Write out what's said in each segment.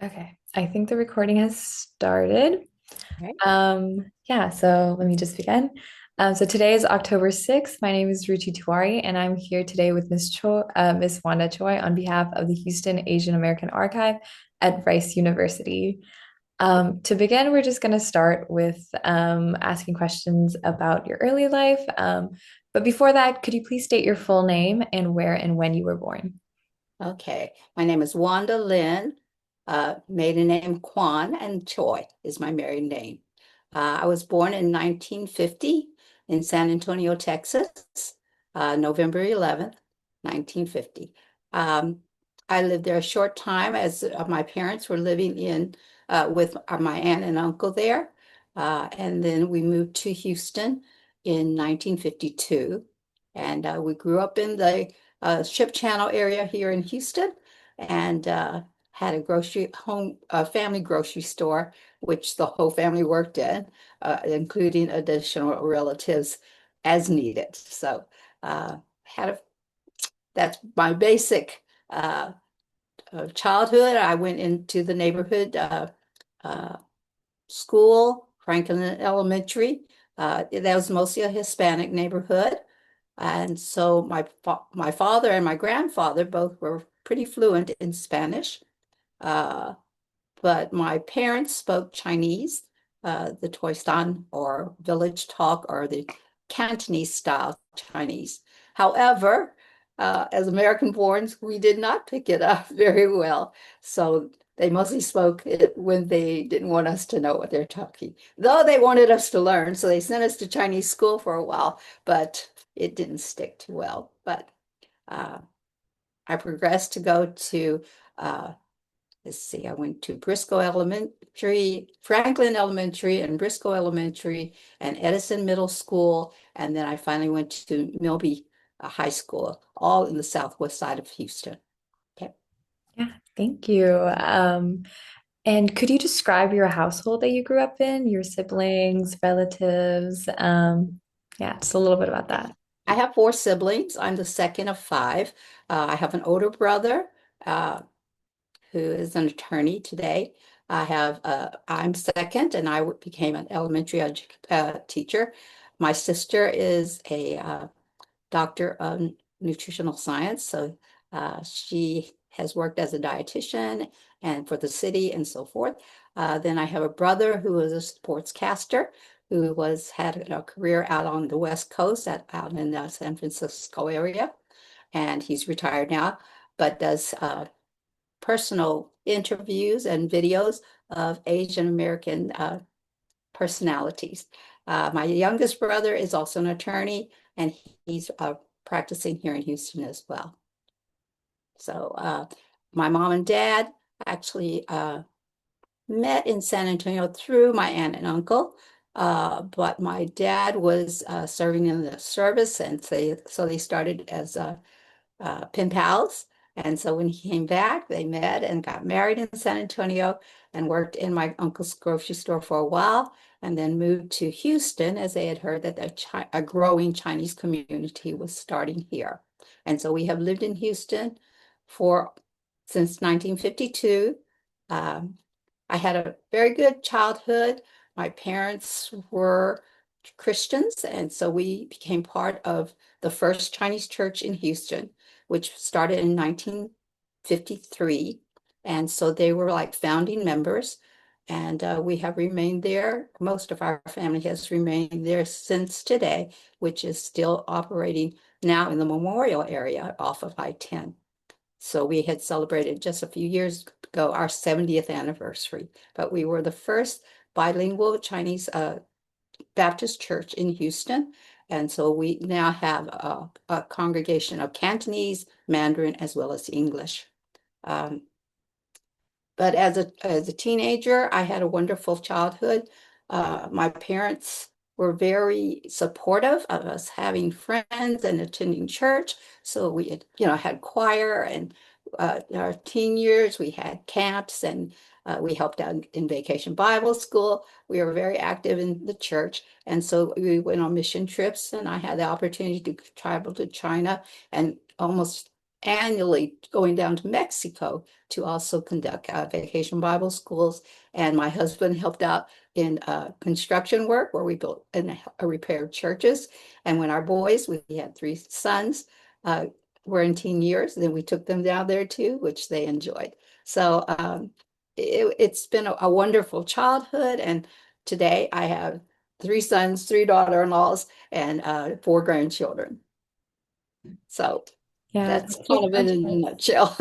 Okay, I think the recording has started. Right. Yeah, so let me just begin. So today is October 6th. My name is Ruchi Tiwari, and I'm here today with Miss Wanda Choi on behalf of the Houston Asian American Archive at Rice University. To begin, we're just going to start with asking questions about your early life. But before that, could you please state your full name and where and when you were born? Okay. My name is Wanda Lynn, maiden name Quan, and Choi is my married name. I was born in 1950 in San Antonio, Texas, November 11th, 1950. Um, I lived there a short time as my parents were living in with my aunt and uncle there. And then we moved to Houston in 1952. And we grew up in the Ship Channel area here in Houston, and had a family grocery store, which the whole family worked in, including additional relatives as needed. So had a that's my basic uh, childhood. I went into the neighborhood uh, school, Franklin Elementary. That was mostly a Hispanic neighborhood. And so my father and my grandfather both were pretty fluent in Spanish, uh, but my parents spoke Chinese, the Toistan or village talk or the Cantonese style Chinese. However, as American borns, we did not pick it up very well. So they mostly spoke it when they didn't want us to know what they're talking, though they wanted us to learn. So they sent us to Chinese school for a while, but it didn't stick too well. But uh, I progressed to go to uh, let's see, I went to Briscoe Elementary, Franklin Elementary, and Briscoe Elementary, and Edison Middle School. And then I finally went to Milby High School, all in the southwest side of Houston. Okay. Yeah, thank you. And could you describe your household that you grew up in, your siblings, relatives? Yeah, just a little bit about that. I have four siblings. I'm the second of five. I have an older brother uh, who is an attorney today. I'm second, and became an elementary teacher. My sister is a doctor of nutritional science. So she has worked as a dietitian and for the city and so forth. Then I have a brother who is a sportscaster who had a career out on the West Coast out in the San Francisco area. And he's retired now, but does personal interviews and videos of Asian American personalities. My youngest brother is also an attorney, and he's practicing here in Houston as well. So my mom and dad actually met in San Antonio through my aunt and uncle. But my dad was serving in the service, and so they started as pen pals. And so when he came back, they met and got married in San Antonio and worked in my uncle's grocery store for a while, and then moved to Houston as they had heard that a growing Chinese community was starting here. And so we have lived in Houston for since 1952. Um, I had a very good childhood. My parents were Christians, and so we became part of the first Chinese church in Houston, which started in 1953. And so they were like founding members, and we have remained there. Most of our family has remained there since today, which is still operating now in the Memorial area off of I-10. So we had celebrated just a few years ago our 70th anniversary, but we were the first bilingual Chinese Baptist church in Houston. And so we now have a congregation of Cantonese, Mandarin, as well as English. Um, but as a teenager, I had a wonderful childhood. My parents were very supportive of us having friends and attending church. So we had choir, and our teen years, we had camps, and we helped out in Vacation Bible School. We were very active in the church. And so we went on mission trips, and I had the opportunity to travel to China and almost annually going down to Mexico to also conduct vacation Bible schools. And my husband helped out in construction work where we built and repaired churches. And when our boys, we had three sons, uh, were in teen years, then we took them down there too, which they enjoyed. So it's been a wonderful childhood. And today I have three sons, three daughter-in-laws, and four grandchildren. So Yeah, that's thank you kind of so it in a much. nutshell.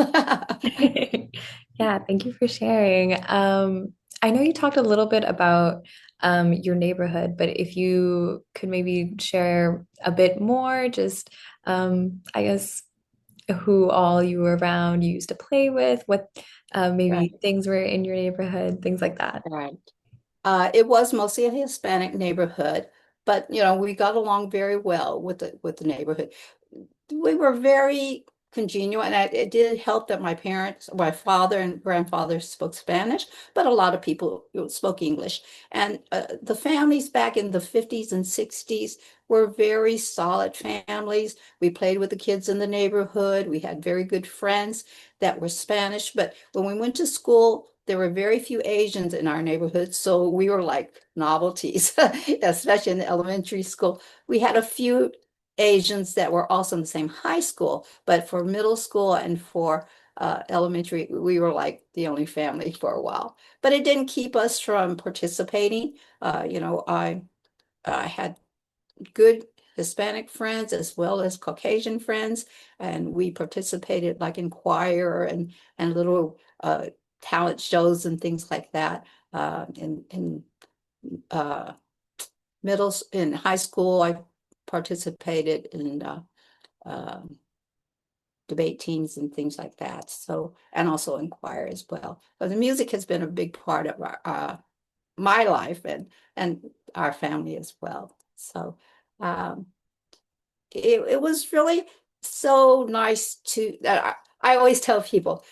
Yeah, thank you for sharing. I know you talked a little bit about your neighborhood, but if you could maybe share a bit more, just I guess who all you were around, you used to play with, what Right, maybe things were in your neighborhood, things like that. right. It was mostly a Hispanic neighborhood, but we got along very well with the neighborhood. We were very congenial, and it did help that my father and grandfather spoke Spanish, but a lot of people spoke English. And the families back in the 50s and 60s were very solid families. We played with the kids in the neighborhood. We had very good friends that were Spanish, but when we went to school, there were very few Asians in our neighborhood, so we were like novelties, especially in the elementary school. We had a few Asians that were also in the same high school, but for middle school and for elementary, we were like the only family for a while. But it didn't keep us from participating. I had good Hispanic friends as well as Caucasian friends, and we participated like in choir and little talent shows and things like that. In uh, in high school, I participated in um, debate teams and things like that. So, and also in choir as well. But the music has been a big part of my life and our family as well. So, um, it was really so nice to that. I always tell people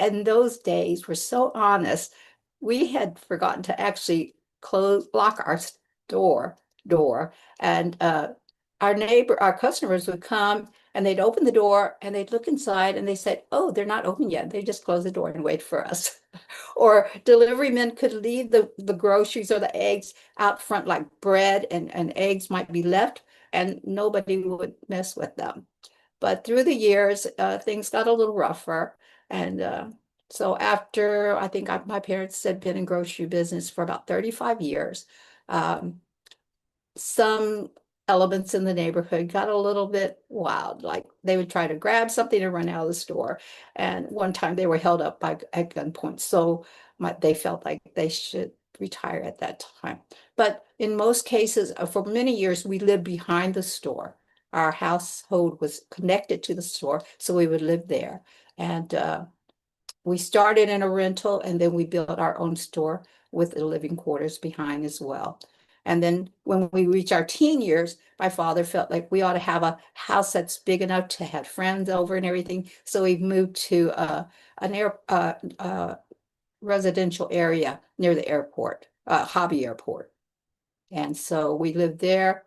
in those days were so honest. We had forgotten to actually lock our door, and our customers would come and they'd open the door and they'd look inside and they said, "Oh, they're not open yet." They just close the door and wait for us. Or delivery men could leave the groceries or the eggs out front, like bread and eggs might be left, and nobody would mess with them. But through the years, things got a little rougher. And so after, I think my parents had been in grocery business for about 35 years. Um, some elements in the neighborhood got a little bit wild. Like they would try to grab something and run out of the store. And one time they were held up at gunpoint. So they felt like they should retire at that time. But in most cases, for many years, we lived behind the store. Our household was connected to the store, so we would live there. And we started in a rental and then we built our own store with the living quarters behind as well. And then when we reach our teen years, my father felt like we ought to have a house that's big enough to have friends over and everything. So we moved to an residential area near the airport, Hobby Airport. And so we lived there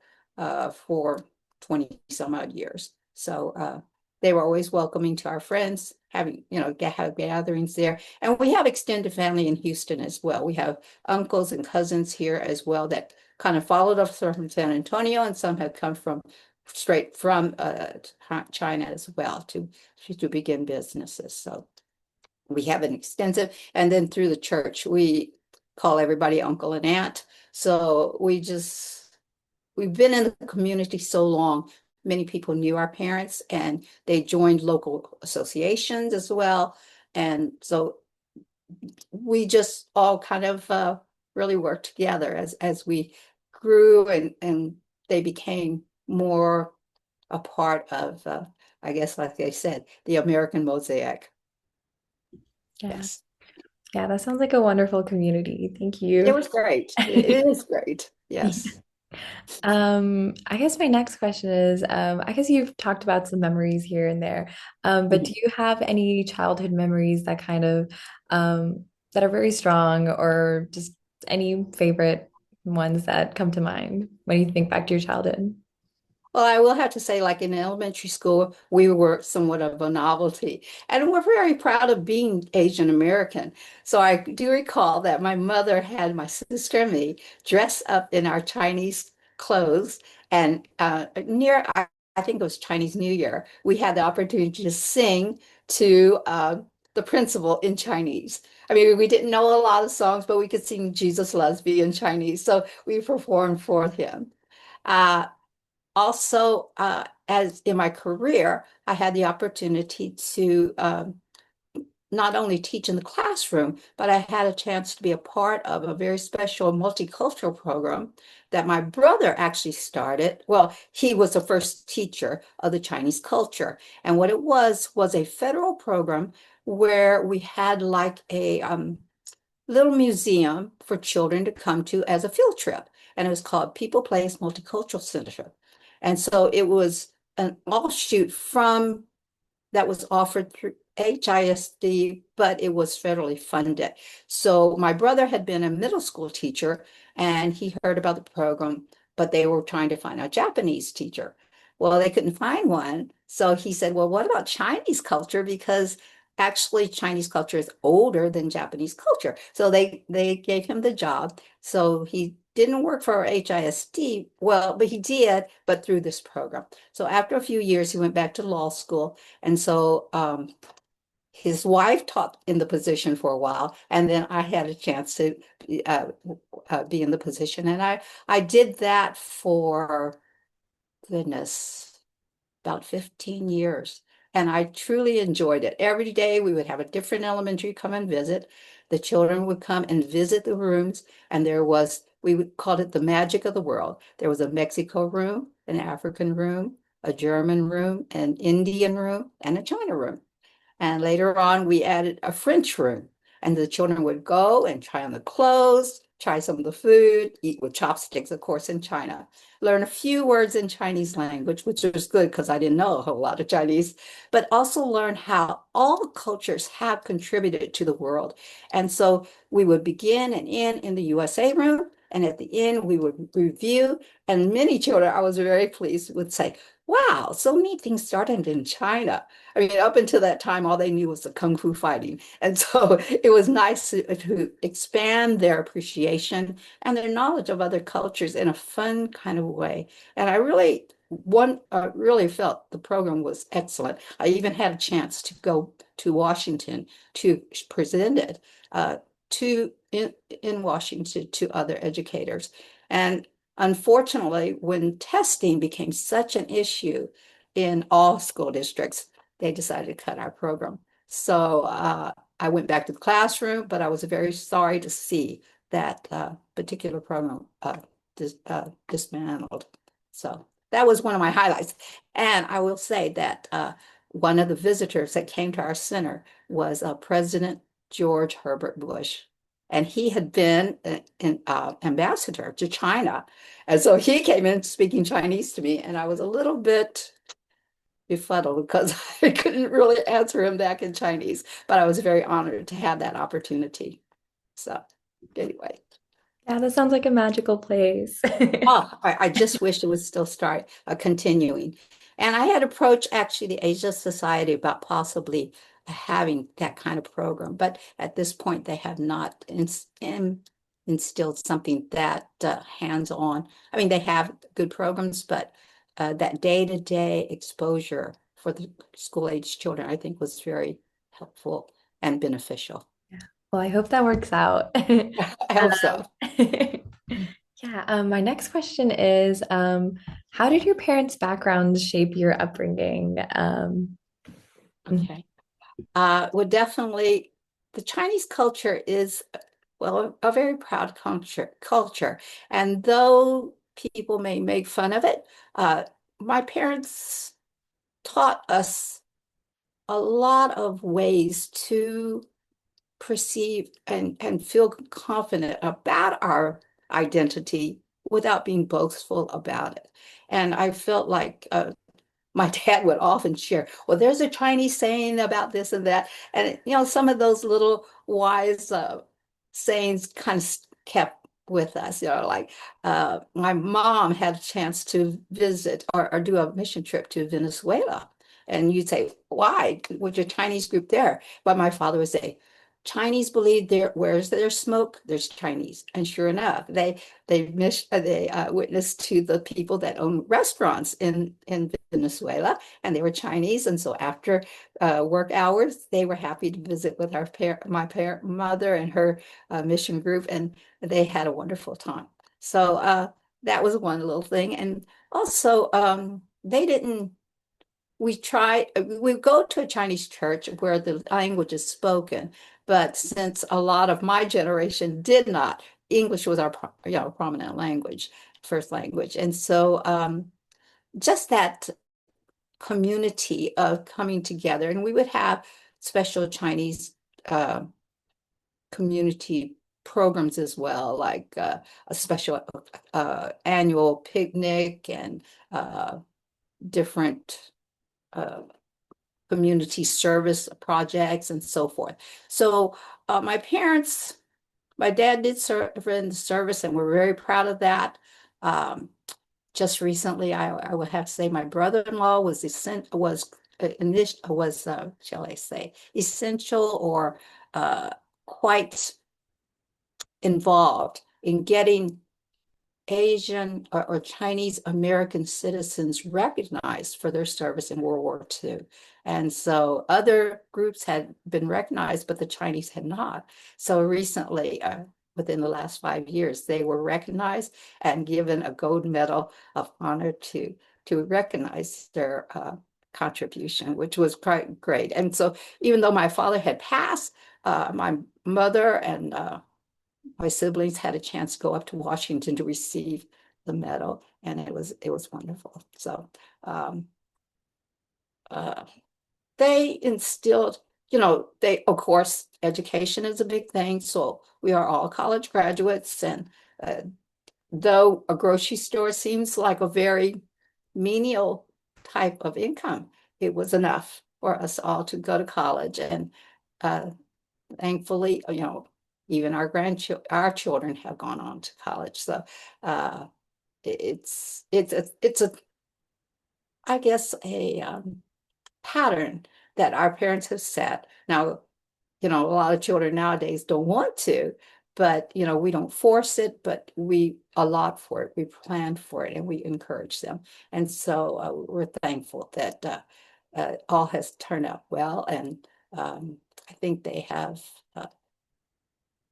for 20 some odd years. So they were always welcoming to our friends, having, have gatherings there. And we have extended family in Houston as well. We have uncles and cousins here as well that kind of followed us from San Antonio, and some have come from straight from China as well to begin businesses. So we have an extensive, and then through the church, we call everybody uncle and aunt. So we've been in the community so long. Many people knew our parents and they joined local associations as well. And so we just all kind of really worked together as we grew and they became more a part of, I guess, like I said, the American mosaic. Yeah. Yes. Yeah, that sounds like a wonderful community. Thank It you. was great. It is great. Yes. I guess my next question is, I guess you've talked about some memories here and there, but do Mhm. you have any childhood memories that kind of that are very strong, or just any favorite ones that come to mind when you think back to your childhood? Well, I will have to say, like in elementary school, we were somewhat of a novelty, and we're very proud of being Asian American. So I do recall that my mother had my sister and me dress up in our Chinese clothes, and I think it was Chinese New Year, we had the opportunity to sing to the principal in Chinese. I mean, we didn't know a lot of songs, but we could sing Jesus Loves Me in Chinese, so we performed for him. Uh, Also, as in my career, I had the opportunity to not only teach in the classroom, but I had a chance to be a part of a very special multicultural program that my brother actually started. Well, he was the first teacher of the Chinese culture. And what it was a federal program where we had like a little museum for children to come to as a field trip. And it was called People Place Multicultural Center. And so it was an offshoot from that was offered through HISD, but it was federally funded. So my brother had been a middle school teacher and he heard about the program, but they were trying to find a Japanese teacher. Well, they couldn't find one. So he said, well, what about Chinese culture? Because actually Chinese culture is older than Japanese culture. So they gave him the job. So he didn't work for HISD, well, but he did, but through this program. So after a few years, he went back to law school. And so his wife taught in the position for a while, and then I had a chance to uh, be in the position. And I did that for, goodness, about 15 years. And I truly enjoyed it. Every day we would have a different elementary come and visit. The children would come and visit the rooms, and we would call it the magic of the world. There was a Mexico room, an African room, a German room, an Indian room, and a China room. And later on, we added a French room, and the children would go and try on the clothes, try some of the food, eat with chopsticks, of course, in China, learn a few words in Chinese language, which was good because I didn't know a whole lot of Chinese, but also learn how all cultures have contributed to the world. And so we would begin and end in the USA room, and at the end, we would review. And many children, I was very pleased, would say, wow, so many things started in China. I mean, up until that time, all they knew was the kung fu fighting. And so it was nice to expand their appreciation and their knowledge of other cultures in a fun kind of way. And I really felt the program was excellent. I even had a chance to go to Washington to present it to in Washington to other educators. And unfortunately, when testing became such an issue in all school districts, they decided to cut our program. So I went back to the classroom, but I was very sorry to see that particular program dismantled. So that was one of my highlights. And I will say that one of the visitors that came to our center was President George Herbert Bush. And he had been an ambassador to China. And so he came in speaking Chinese to me, and I was a little bit befuddled because I couldn't really answer him back in Chinese, but I was very honored to have that opportunity. So anyway, Yeah, that sounds like a magical place. I just wish it would still start continuing. And I had approached actually the Asia Society about possibly having that kind of program, but at this point they have not instilled something that hands-on. I mean, they have good programs, but that day-to-day exposure for the school-age children, I think, was very helpful and beneficial. Yeah. Well, I hope that works out. I hope so. Yeah, my next question is, how did your parents' backgrounds shape your upbringing? Okay. Well, definitely, the Chinese culture is, well, a very proud culture. And though people may make fun of it, my parents taught us a lot of ways to perceive and feel confident about our identity without being boastful about it. And I felt like my dad would often share, well, there's a Chinese saying about this and that. And, some of those little wise sayings kind of kept with us. Like my mom had a chance to visit or do a mission trip to Venezuela. And you'd say, why? Was your Chinese group there? But my father would say, Chinese believe there, where's there's smoke, there's Chinese. And sure enough, they witnessed to the people that own restaurants in Venezuela, and they were Chinese. And so after work hours, they were happy to visit with my mother and her mission group, and they had a wonderful time. So that was one little thing. And also, they didn't we go to a Chinese church where the language is spoken, but since a lot of my generation did not, English was our prominent language, first language. And so just that community of coming together, and we would have special Chinese uh, community programs as well, like a special annual picnic and different uh, community service projects and so forth. So my parents, my dad did serve in the service, and we're very proud of that. Um, just recently, I would have to say my brother-in-law shall I say, essential or quite involved in getting Asian or Chinese American citizens recognized for their service in World War II. And so other groups had been recognized, but the Chinese had not. So recently, within the last 5 years, they were recognized and given a gold medal of honor to recognize their contribution, which was quite great. And so even though my father had passed, my mother and my siblings had a chance to go up to Washington to receive the medal, and it was wonderful. So um, uh, they instilled, they of course education is a big thing. So we are all college graduates, and uh, though a grocery store seems like a very menial type of income, it was enough for us all to go to college, and uh, thankfully, even our children have gone on to college. So uh, it's a I guess a pattern that our parents have set. Now, a lot of children nowadays don't want to, but we don't force it, but we allot for it, we plan for it, and we encourage them. And so we're thankful that all has turned out well, and I think they have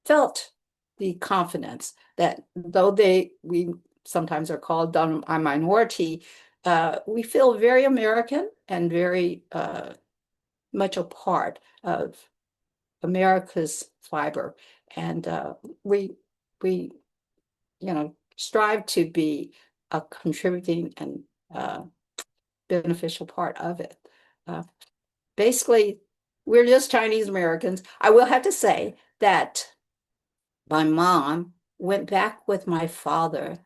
felt the confidence that though we sometimes are called a minority, we feel very American and very much a part of America's fiber, and we strive to be a contributing and beneficial part of it. Uh, Basically, we're just Chinese Americans. I will have to say that my mom went back with my father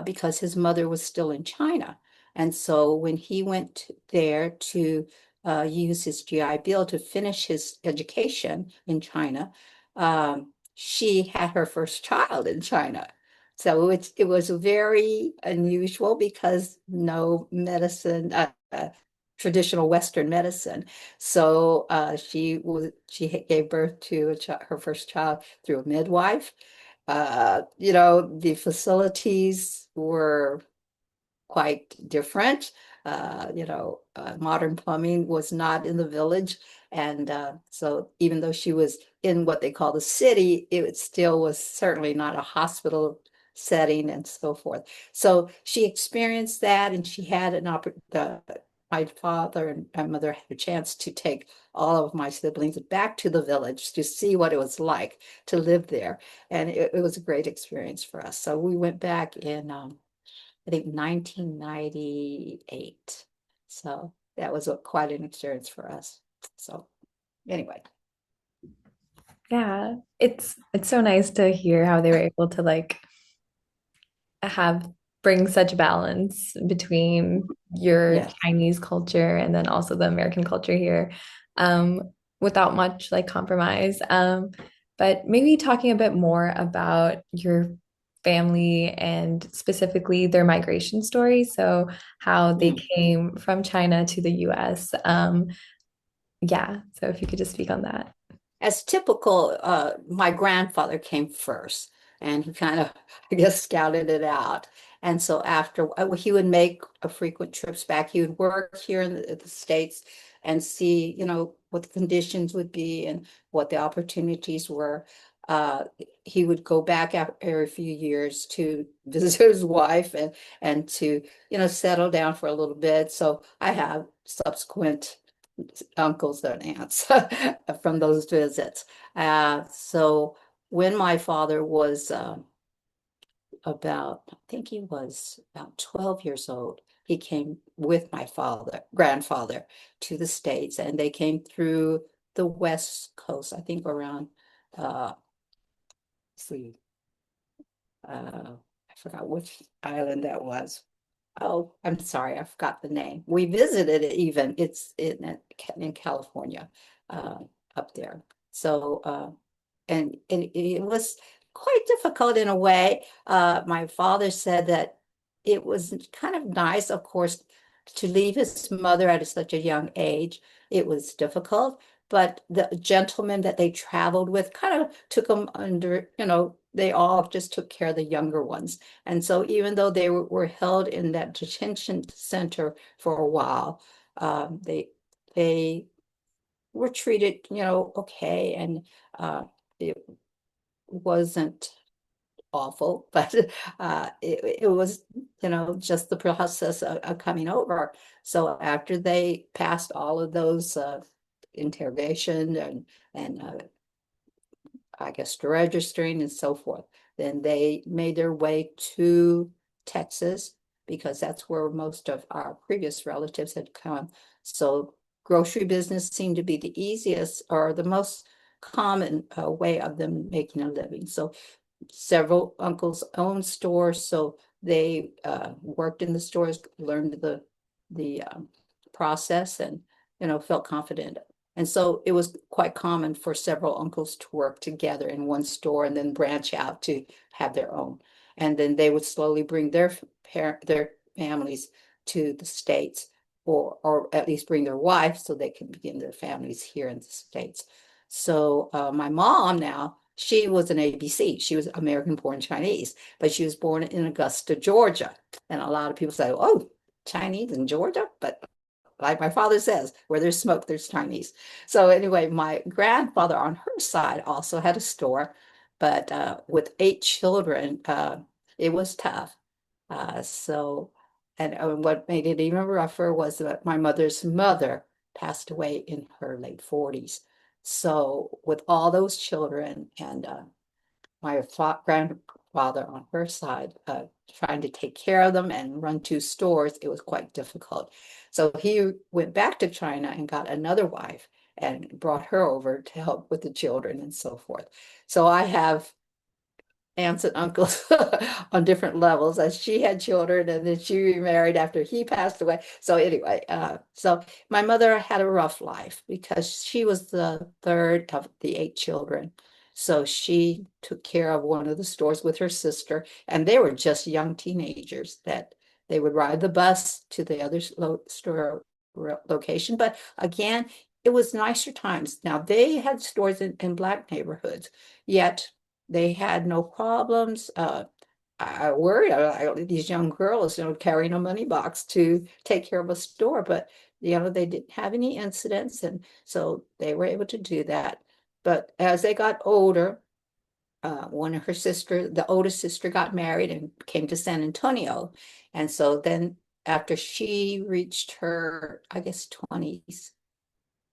because his mother was still in China. And so when he went there to use his GI Bill to finish his education in China, she had her first child in China. So it was very unusual because no medicine, traditional Western medicine. So she gave birth to her first child through a midwife. The facilities were quite different. Modern plumbing was not in the village. And so even though she was in what they call the city, it still was certainly not a hospital setting and so forth. So she experienced that, and she had my father and my mother had a chance to take all of my siblings back to the village to see what it was like to live there. And it was a great experience for us. So we went back in I think 1998. So that was quite an experience for us. So anyway, Yeah, it's so nice to hear how they were able to like have bring such balance between your yes. Chinese culture and then also the American culture here, um, without much like compromise. But maybe talking a bit more about your family and specifically their migration story. So, how they Mm. came from China to the US. Yeah, so if you could just speak on that. As typical, my grandfather came first and he kind of, I guess, scouted it out. And so after he would make frequent trips back, he would work here in the States and see, what the conditions would be and what the opportunities were. Uh, he would go back after every few years to visit his wife and to, settle down for a little bit. So I have subsequent uncles and aunts from those visits. So when my father was I think he was about 12 years old, he came with my grandfather to the States, and they came through the West Coast, I think around, let's see, I forgot which island that was. Oh, I'm sorry, I forgot the name. We visited it even. It's in California, uh, up there. So, and it was quite difficult in a way. My father said that it was kind of nice, of course, to leave his mother at such a young age. It was difficult, but the gentleman that they traveled with kind of took them under, they all just took care of the younger ones. And so even though they were held in that detention center for a while, they were treated, okay, and it wasn't awful, but it was, just the process of coming over. So after they passed all of those interrogation and I guess registering and so forth, then they made their way to Texas because that's where most of our previous relatives had come. So grocery business seemed to be the easiest or the most common way of them making a living. So several uncles owned stores, so they worked in the stores, learned the process, and felt confident. And so it was quite common for several uncles to work together in one store and then branch out to have their own. And then they would slowly bring their families to the States, or at least bring their wives so they can begin their families here in the States. So my mom now, she was an ABC. She was American born Chinese, but she was born in Augusta, Georgia. And a lot of people say, oh, Chinese in Georgia? But like my father says, where there's smoke, there's Chinese. So anyway, my grandfather on her side also had a store, but with 8 children, it was tough. So, and what made it even rougher was that my mother's mother passed away in her late 40s. So with all those children and my grandfather on her side, trying to take care of them and run 2 stores, it was quite difficult. So he went back to China and got another wife and brought her over to help with the children and so forth. So I have aunts and uncles on different levels as she had children and then she remarried after he passed away. So anyway, so my mother had a rough life because she was the third of the 8 children. So she took care of one of the stores with her sister, and they were just young teenagers that they would ride the bus to the other store location. But again, it was nicer times. Now they had stores in Black neighborhoods, yet they had no problems. I worried these young girls, carrying a money box to take care of a store, but they didn't have any incidents, and so they were able to do that. But as they got older, one of her sister, the oldest sister, got married and came to San Antonio, and so then after she reached her, I guess, 20s,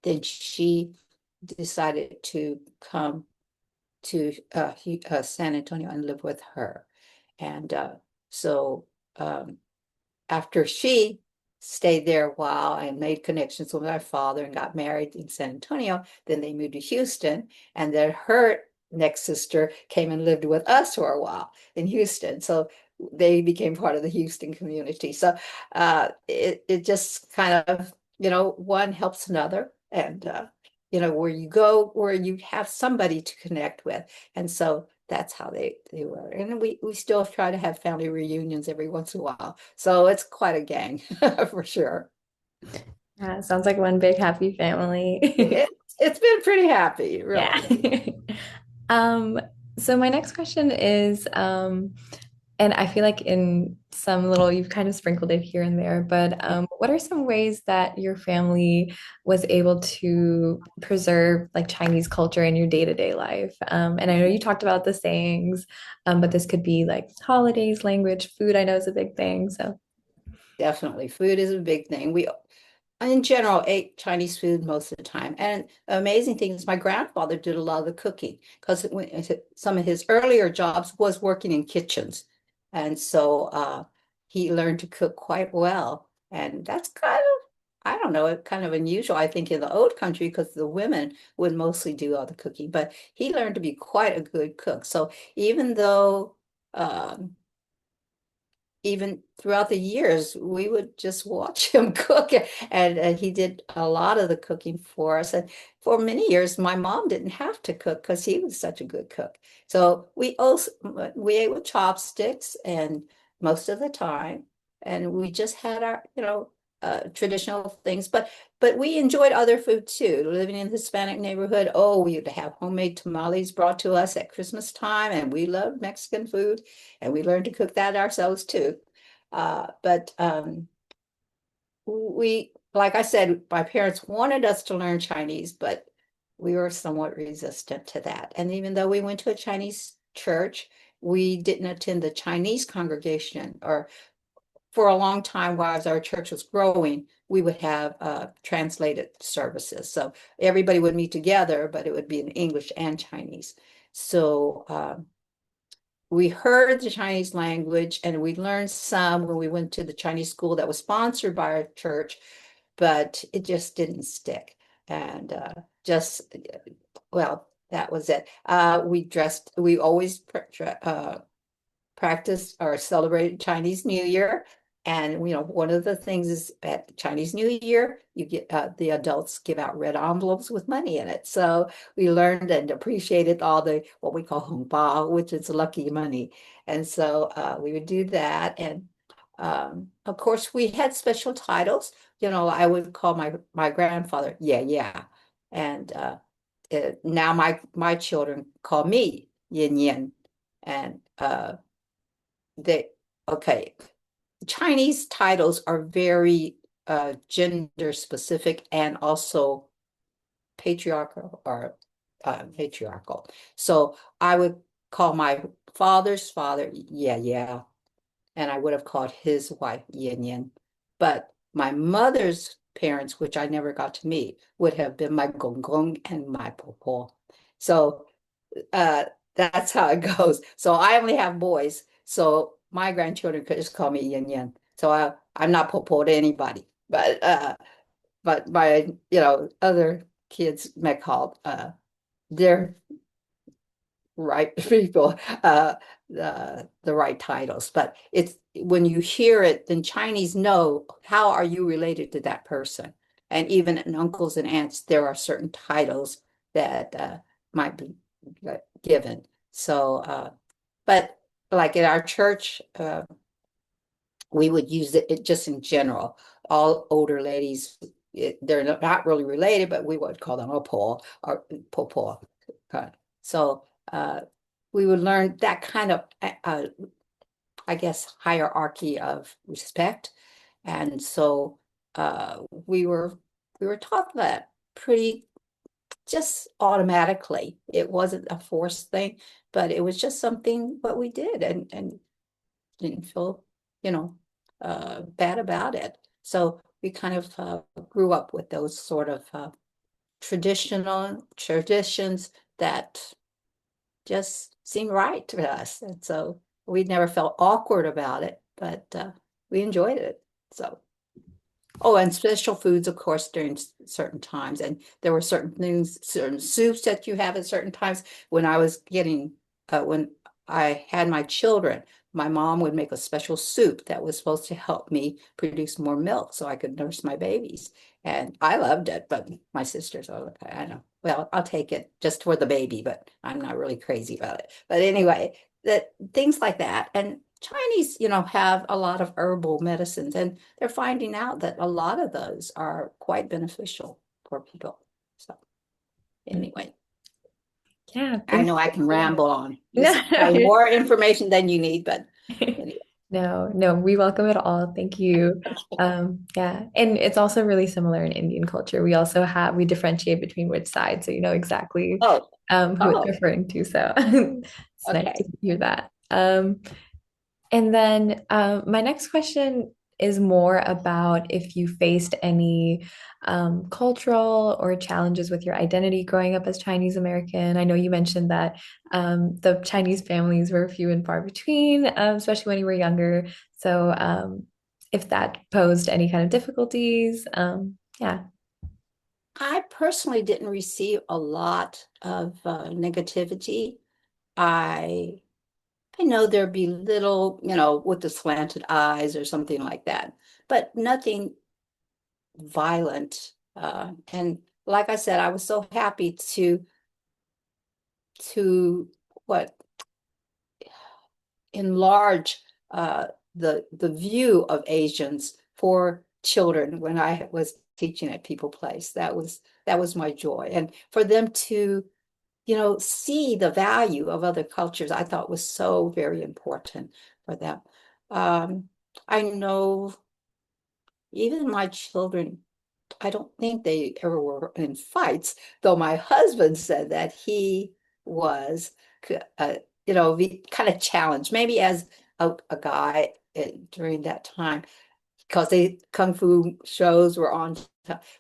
then she decided to come to San Antonio and live with her. And so um, after she stayed there a while and made connections with my father and got married in San Antonio, then they moved to Houston. And then her next sister came and lived with us for a while in Houston. So they became part of the Houston community. So it just kind of, one helps another. And where you go, where you have somebody to connect with. And so that's how they were. And we still try to have family reunions every once in a while. So it's quite a gang for sure. Yeah, sounds like one big happy family. It, it's been pretty happy, Yeah. really. Um, so my next question is, and I feel like in some little, you've kind of sprinkled it here and there, but what are some ways that your family was able to preserve like Chinese culture in your day-to-day life? And I know you talked about the sayings, but this could be like holidays, language, food, I know is a big thing. So, Definitely. Food is a big thing. We in general ate Chinese food most of the time. And the amazing thing is my grandfather did a lot of the cooking because some of his earlier jobs was working in kitchens. And so he learned to cook quite well. And that's kind of, I don't know, kind of unusual, I think, in the old country because the women would mostly do all the cooking. But he learned to be quite a good cook. So even though um, even throughout the years, we would just watch him cook, and he did a lot of the cooking for us. And for many years, my mom didn't have to cook because he was such a good cook. So we ate with chopsticks, and most of the time, and we just had our traditional things. But we enjoyed other food too. Living in the Hispanic neighborhood, oh, we would have homemade tamales brought to us at Christmas time, and we loved Mexican food and we learned to cook that ourselves too. But like I said, my parents wanted us to learn Chinese, but we were somewhat resistant to that. And even though we went to a Chinese church, we didn't attend the Chinese congregation. Or for a long time, while as our church was growing, we would have translated services. So everybody would meet together, but it would be in English and Chinese. So we heard the Chinese language and we learned some when we went to the Chinese school that was sponsored by our church, but it just didn't stick. And just, well, that was it. We always practiced or celebrated Chinese New Year. And one of the things is at Chinese New Year, you get the adults give out red envelopes with money in it. So we learned and appreciated all the what we call hongbao, which is lucky money. And so we would do that. And of course, we had special titles. I would call my grandfather, yeah, yeah. And now my children call me Yin Yin. And they okay. Chinese titles are very gender specific and also patriarchal. So I would call my father's father, yeah, yeah, and I would have called his wife Yin Yin. But my mother's parents, which I never got to meet, would have been my Gong Gong and my Po Po. So uh, that's how it goes. So I only have boys. So my grandchildren could just call me Yin Yin. So I'm not popo to anybody. But my other kids may call they're right people the right titles. But it's when you hear it, then Chinese know how are you related to that person. And even in uncles and aunts, there are certain titles that might be given. So, but like in our church, we would use it just in general. All older ladies, they're not really related, but we would call them Paul or Popo. So we would learn that kind of, I guess, hierarchy of respect. And so we were taught that pretty just automatically. It wasn't a forced thing, but it was just something what we did and didn't feel, bad about it. So we kind of grew up with those sort of traditional traditions that just seemed right to us. And so we never felt awkward about it, but we enjoyed it. So oh, and special foods, of course, during certain times. And there were certain things, certain soups that you have at certain times. When I was when I had my children, my mom would make a special soup that was supposed to help me produce more milk so I could nurse my babies. And I loved it, but my sisters, oh, I know. Well, I'll take it just for the baby, but I'm not really crazy about it. But anyway, that things like that. And Chinese, have a lot of herbal medicines, and they're finding out that a lot of those are quite beneficial for people. So anyway, Yeah, I thank know I you can for sharing. ramble on. This is probably No, more information than you need, but anyway. no, no, we welcome it all. Thank you. Yeah, and it's also really similar in Indian culture. We differentiate between which side, so you know exactly Oh, who it's oh, referring to. So it's nice to okay. hear that. And then my next question is more about if you faced any cultural or challenges with your identity growing up as Chinese American. I know you mentioned that the Chinese families were few and far between, especially when you were younger. So if that posed any kind of difficulties, yeah. I personally didn't receive a lot of negativity. I I know there'd be little, with the slanted eyes or something like that, but nothing violent. And like I said, I was so happy to what enlarge uh, the view of Asians for children when I was teaching at People Place. That was my joy, and for them to see the value of other cultures, I thought was so very important for them. Um, I know even my children, I don't think they ever were in fights, though my husband said that he was, uh, kind of challenged, maybe as a guy during that time, because they kung fu shows were on.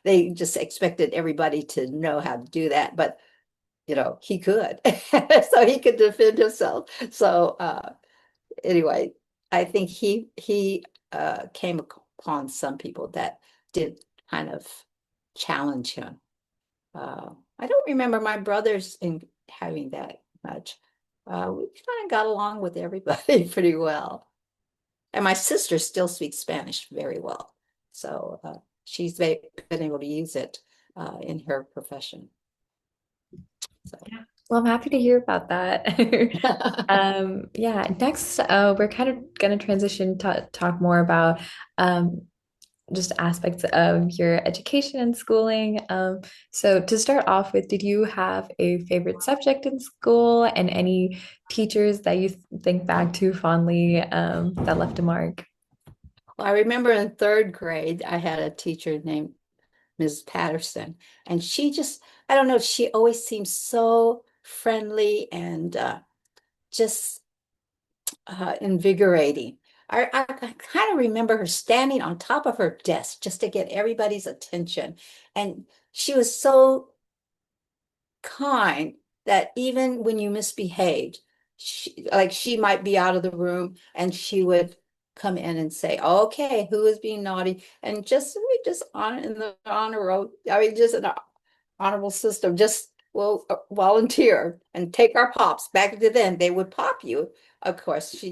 They just expected everybody to know how to do that, but he could, so he could defend himself. So anyway, I think he came upon some people that did kind of challenge him. I don't remember my brothers in having that much. We kind of got along with everybody pretty well. And my sister still speaks Spanish very well. So she's been able to use it in her profession. So Yeah. Well, I'm happy to hear about that. Yeah, next, we're kind of going to transition to talk more about just aspects of your education and schooling. So to start off with, did you have a favorite subject in school and any teachers that you think back to fondly that left a mark? I remember in third grade, I had a teacher named Ms. Patterson, and I don't know, she always seemed so friendly and just invigorating. I kind of remember her standing on top of her desk just to get everybody's attention. And she was so kind that even when you misbehaved, she might be out of the room and she would come in and say, "Okay, who is being naughty?" And we just on in the honor roll. I mean, just an honorable system. Just will volunteer and take our pops. Back to then, they would pop you. Of course,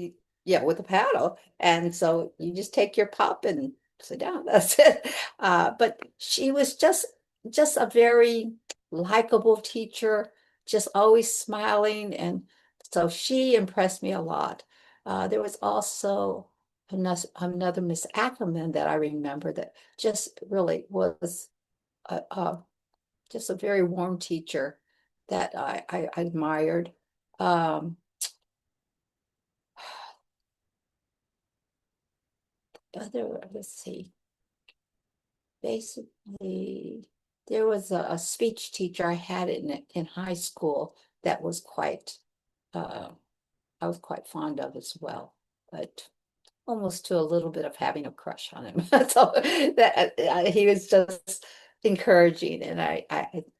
yeah, with a paddle, and so you just take your pop and sit down. That's it. But she was just a very likable teacher, just always smiling. And so she impressed me a lot. There was also another Miss Ackerman that I remember that just really was just a very warm teacher that I admired. Um, let's see, basically, there was a speech teacher I had in high school that was uh, I was quite fond of as well, but almost to a little bit of having a crush on him. So that he was just encouraging, and I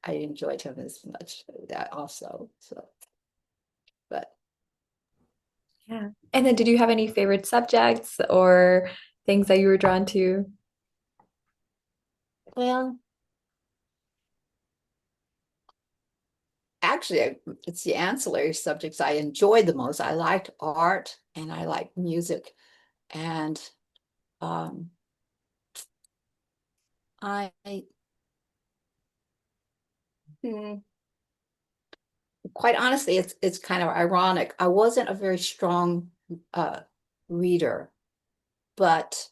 enjoyed him as much that also. So, but Yeah. And then did you have any favorite subjects or things that you were drawn to? well, actually, it's the ancillary subjects I enjoyed the most. I liked art and I like music. And um, I, hmm, quite honestly, it's kind of ironic. I wasn't a very strong uh, reader, but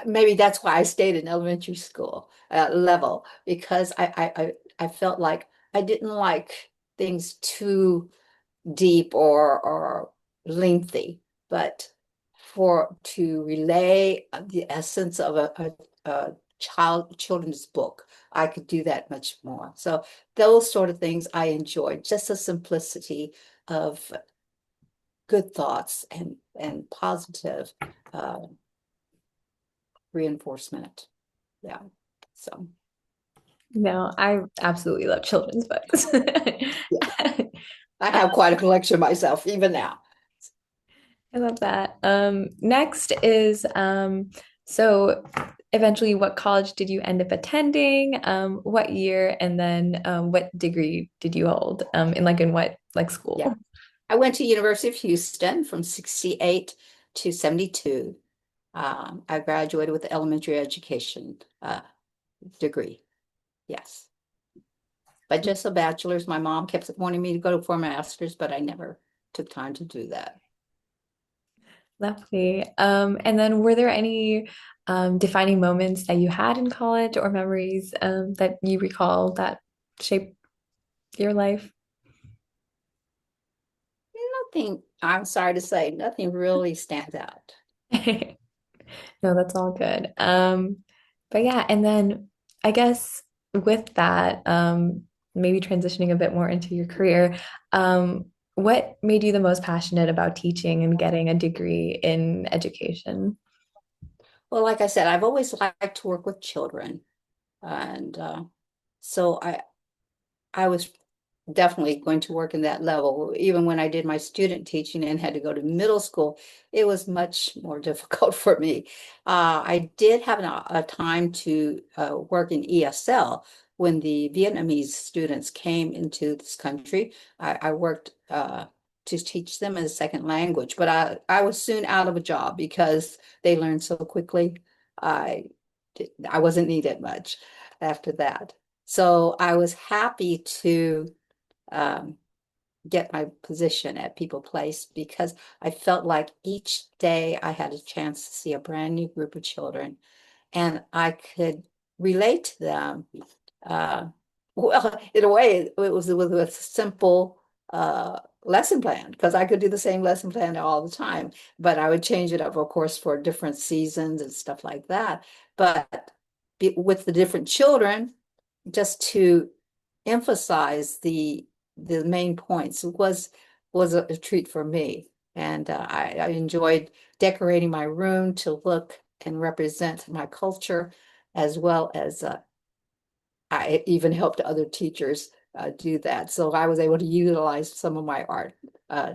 maybe that's why I stayed in elementary school level, because I felt like I didn't like things too deep or lengthy, but for to relay the essence of a children's book, I could do that much more. So those sort of things I enjoyed, just the simplicity of good thoughts and positive uh, reinforcement. Yeah. So No, I absolutely love children's books. yeah, I have quite a collection myself, even now. I love that. Next is so eventually what college did you end up attending? What year and then what degree did you hold? In what like Yeah. school? I went to University of Houston from 68 to 72. I graduated with an elementary education degree. Yes. But just a bachelor's. My mom kept wanting me to go for a master's, but I never took time to do that. Lovely. And then were there any defining moments that you had in college or memories that you recall that shaped your life? Nothing, I'm sorry to say, nothing really stands out. No, that's all good. But yeah, and then I guess with that, maybe transitioning a bit more into your career, what made you the most passionate about teaching and getting a degree in education? Well, like I said, I've always liked to work with children. And so I was definitely going to work in that level. Even when I did my student teaching and had to go to middle school, it was much more difficult for me. I did have a time to work in ESL when the Vietnamese students came into this country. I worked to teach them as a second language, but I was soon out of a job because they learned so quickly. I I wasn't needed much after that. So I was happy to um, get my position at People Place because I felt like each day I had a chance to see a brand new group of children and I could relate to them. Uh, well, in a way, it was with a simple lesson plan because I could do the same lesson plan all the time, but I would change it up, of course, for different seasons and stuff like that. But with the different children, just to emphasize the main points was a treat for me. And I enjoyed decorating my room to look and represent my culture, as well as I even helped other teachers do that. So I was able to utilize some of my art uh,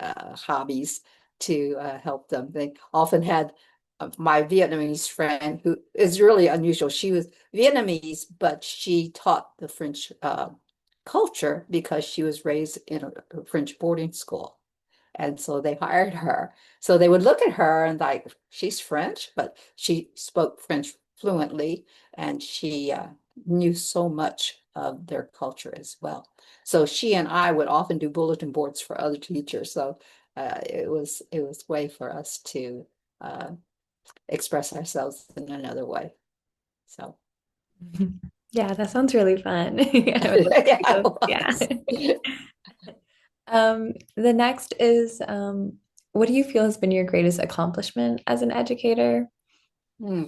hobbies to help them. They often had my Vietnamese friend who is really unusual. She was Vietnamese, but she taught the French culture because she was raised in a French boarding school. And so they hired her. So they would look at her and like, she's French, but she spoke French fluently and she knew so much of their culture as well. So she and I would often do bulletin boards for other teachers. So it was a way for us to uh, express ourselves in another way. So Yeah, that sounds really fun. I would love yeah, to I go. Yeah. was. The next is what do you feel has been your greatest accomplishment as an educator? Hmm.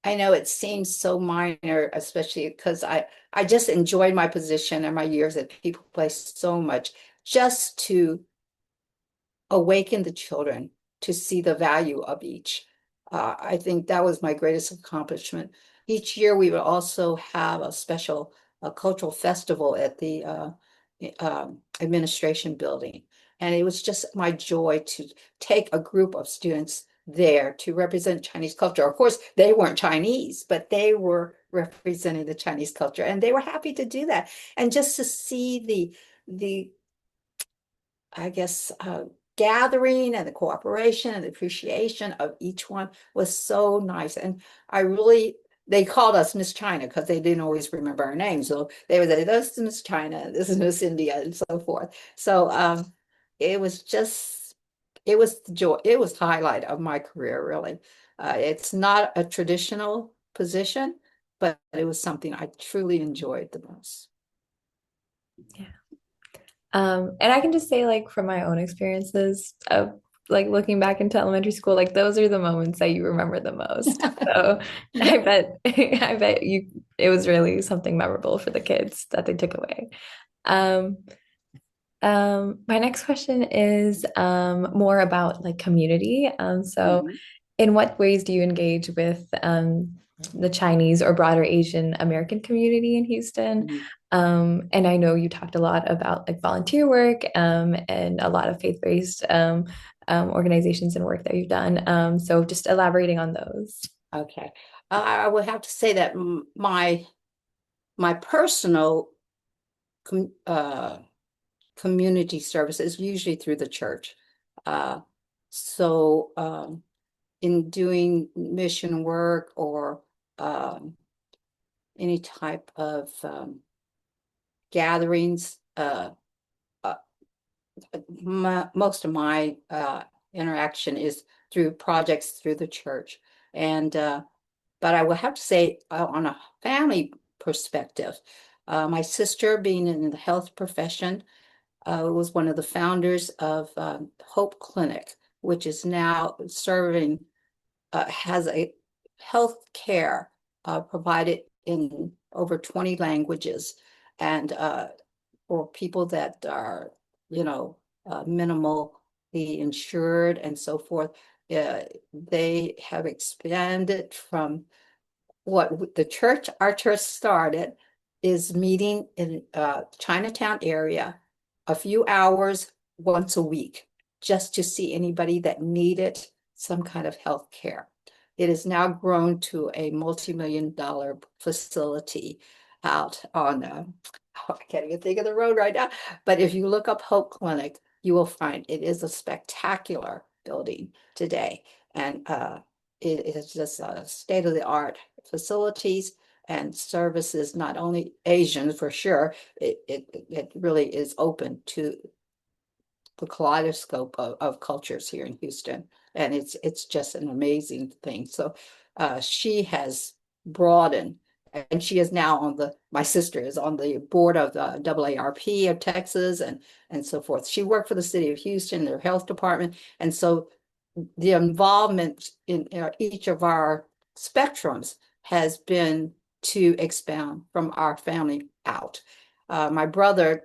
I know it seems so minor, especially because I just enjoyed my position and my years at People Place so much, just to awaken the children to see the value of each. I think that was my greatest accomplishment. Each year we would also have a special cultural festival at the administration building. And it was just my joy to take a group of students there to represent Chinese culture. Of course, they weren't Chinese, but they were representing the Chinese culture, and they were happy to do that. And just to see the I guess, gathering and the cooperation and the appreciation of each one was so nice. And I really, they called us Miss China because they didn't always remember our names. So they would say, this is Miss China, this is Miss India, and so forth. So it was just, it was the joy, it was the highlight of my career, really. It's not a traditional position, but it was something I truly enjoyed the most. Yeah. And I can just say, like, from my own experiences of like looking back into elementary school, like those are the moments that you remember the most. So I Yep. bet I bet you it was really something memorable for the kids that they took away. Um, my next question is more about like community. So Mhm. in what ways do you engage with the Chinese or broader Asian American community in Houston? Mhm. And I know you talked a lot about like volunteer work and a lot of faith-based organizations and work that you've done. So just elaborating on those. Okay. I would have to say that my personal com community service is usually through the church. Uh, so in doing mission work or um, any type of gatherings, uh, most of my interaction is through projects through the church. And but I will have to say, on a family perspective, my sister, being in the health profession, was one of the founders of Hope Clinic, which is now serving, has a health care provided in over 20 languages. And for people that are, you know, minimally insured and so forth, uh, they have expanded from what the church, our church started, is meeting in Chinatown area a few hours once a week just to see anybody that needed some kind of health care. It has now grown to a multi-million-dollar facility out on, I can't even think of the road right now, but if you look up Hope Clinic, you will find it is a spectacular building today. And it is just a state-of-the-art facilities and services, not only Asian for sure, it really is open to the kaleidoscope of cultures here in Houston. And it's just an amazing thing. So she has broadened, and she is now on my sister is on the board of the AARP of Texas and so forth. She worked for the city of Houston, their health department. And so the involvement in each of our spectrums has been to expand from our family out. My brother,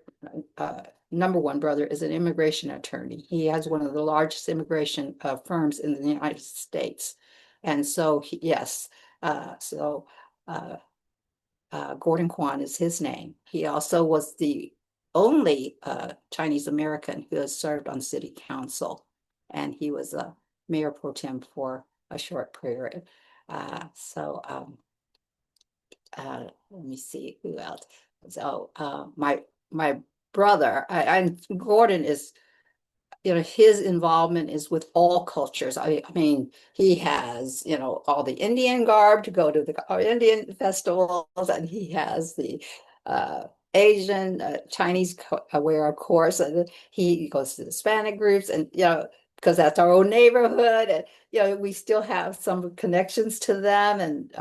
uh, number one brother, is an immigration attorney. He has one of the largest immigration firms in the United States. And so, yes, so uh, Gordon Quan is his name. He also was the only Chinese American who has served on city council, and he was a mayor pro tem for a short period. Let me see who else. So my brother, Gordon is, you know, his involvement is with all cultures. I mean, he has, you know, all the Indian garb to go to the Indian festivals, and he has the uh, Asian, Chinese wear, of course. And he goes to the Hispanic groups, and you know, because that's our own neighborhood, and you know, we still have some connections to them, and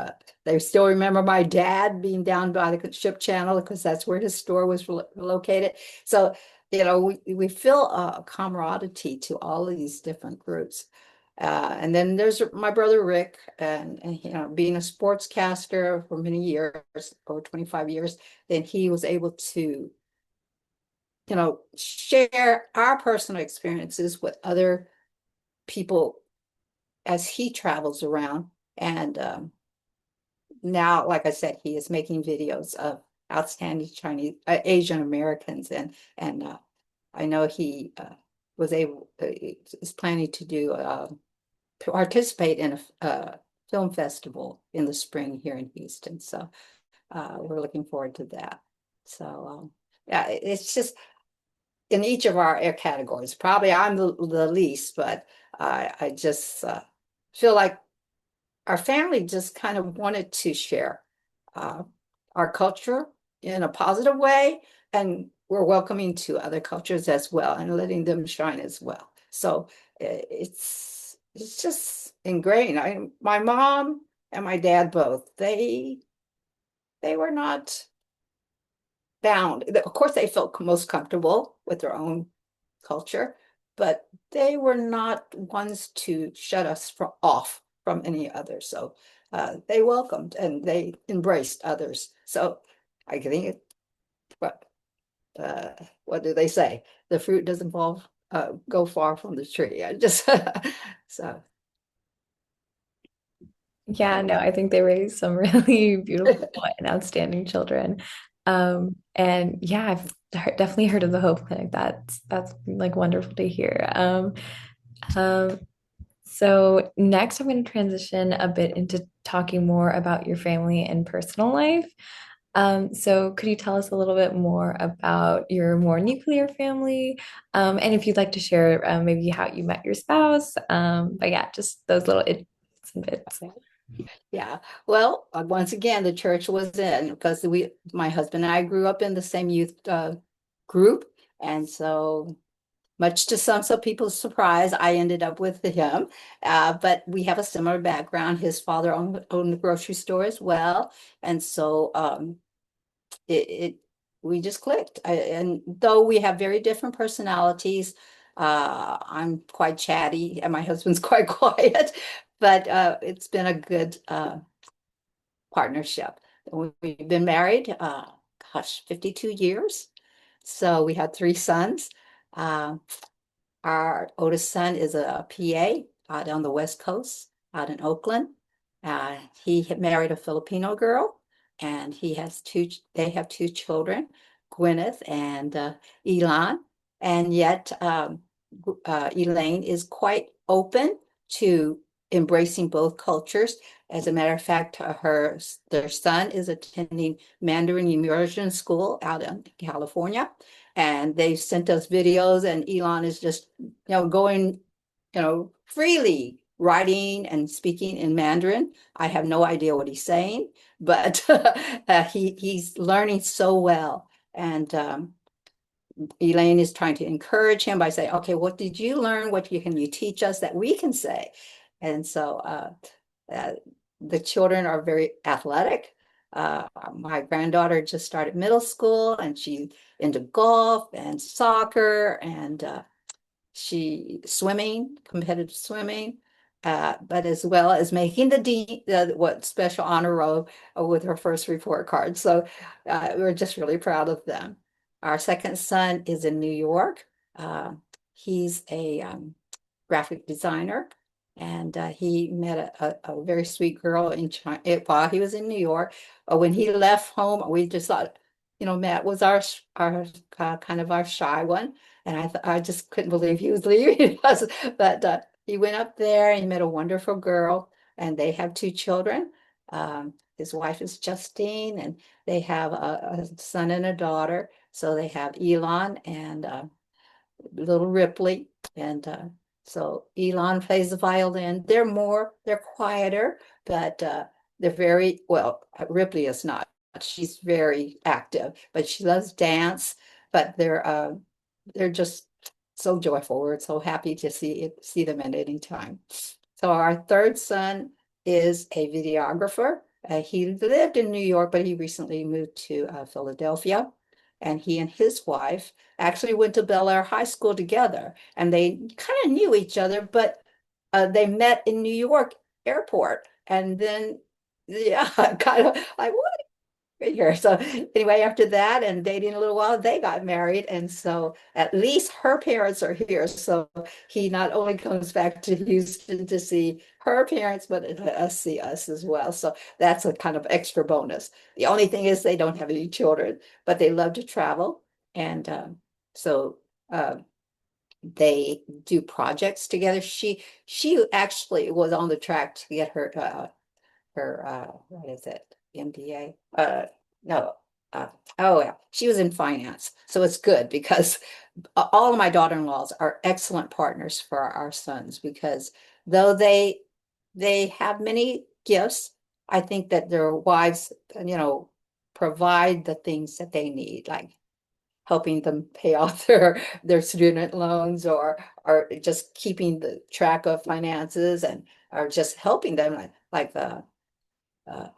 they still remember my dad being down by the ship channel because that's where his store was located. So you know, we feel a camaraderie to all of these different groups. And then there's my brother Rick, and you know, being a sportscaster for many years, over 25 years, then he was able to, you know, share our personal experiences with other people as he travels around. And now, like I said, he is making videos of outstanding Chinese Asian Americans, and I know he was able is planning to do participate in a film festival in the spring here in Houston. So we're looking forward to that. So yeah, it's just in each of our air categories. Probably I'm the least, but I just feel like our family just kind of wanted to share uh, our culture in a positive way, and we're welcoming to other cultures as well and letting them shine as well. So it's just ingrained. My mom and my dad both, they were not bound. Of course, they felt most comfortable with their own culture, but they were not ones to shut us off from any other. So they welcomed and they embraced others. So I think what what do they say? The fruit doesn't go far from the tree. I just so Yeah, no, I think they raised some really beautiful and outstanding children. And yeah, definitely heard of the Hope Clinic. That's like wonderful to hear. Um, so next I'm going to transition a bit into talking more about your family and personal life. So could you tell us a little bit more about your more nuclear family? And if you'd like to share maybe how you met your spouse. But yeah, just those little bits and bits. okay. Yeah. Well, once again, the church was in because my husband and I grew up in the same youth group, and so much to some people's surprise, I ended up with him. But we have a similar background. His father owned a grocery store as well, and so it we just clicked. And though we have very different personalities, I'm quite chatty, and my husband's quite quiet. But it's been a good partnership. We've been married, gosh, 52 years. So we had three sons. Uh, our oldest son is a PA out on the West Coast, out in Oakland. He had married a Filipino girl, and they have two children, Gwyneth and Elon. And yet, Elaine is quite open to embracing both cultures. As a matter of fact, their son is attending Mandarin immersion school out in California, and they sent us videos, and Elon is just going freely writing and speaking in Mandarin. I have no idea what he's saying, but he's learning so well. And Elaine is trying to encourage him by saying, okay, what did you learn? Can you teach us that we can say? And so uh, the children are very athletic. My granddaughter just started middle school, and she's into golf and soccer, and she swimming, competitive swimming, but as well as making what special honor roll with her first report card. So we're just really proud of them. Our second son is in New York. Uh, he's a graphic designer, and he met a very sweet girl in China while he was in New York. When he left home, we just thought, Matt was our kind of our shy one, and I just couldn't believe he was leaving us. But he went up there and he met a wonderful girl, and they have two children. His wife is Justine, and they have a son and a daughter. So they have Elon and little Ripley. And so Elon plays the violin. They're quieter, but they're very, well, Ripley is not. She's very active, but she loves dance. But they're just so joyful. We're so happy to see them at any time. So our third son is a videographer. He lived in New York, but he recently moved to Philadelphia. And he and his wife actually went to Bel Air High School together, and they kind of knew each other, but they met in New York airport, and then yeah, kind of like what? here. So anyway, after that and dating a little while, they got married. And so at least her parents are here. So he not only comes back to Houston to see her parents, but us see us as well. So that's a kind of extra bonus. The only thing is they don't have any children, but they love to travel. And so uh, they do projects together. She actually was on the track to get her what is it, MBA? No, uh, oh yeah, she was in finance, so it's good because all of my daughter-in-laws are excellent partners for our sons because though they have many gifts, I think that their wives, provide the things that they need, like helping them pay off their student loans or just keeping the track of finances and or just helping them like uh, uh,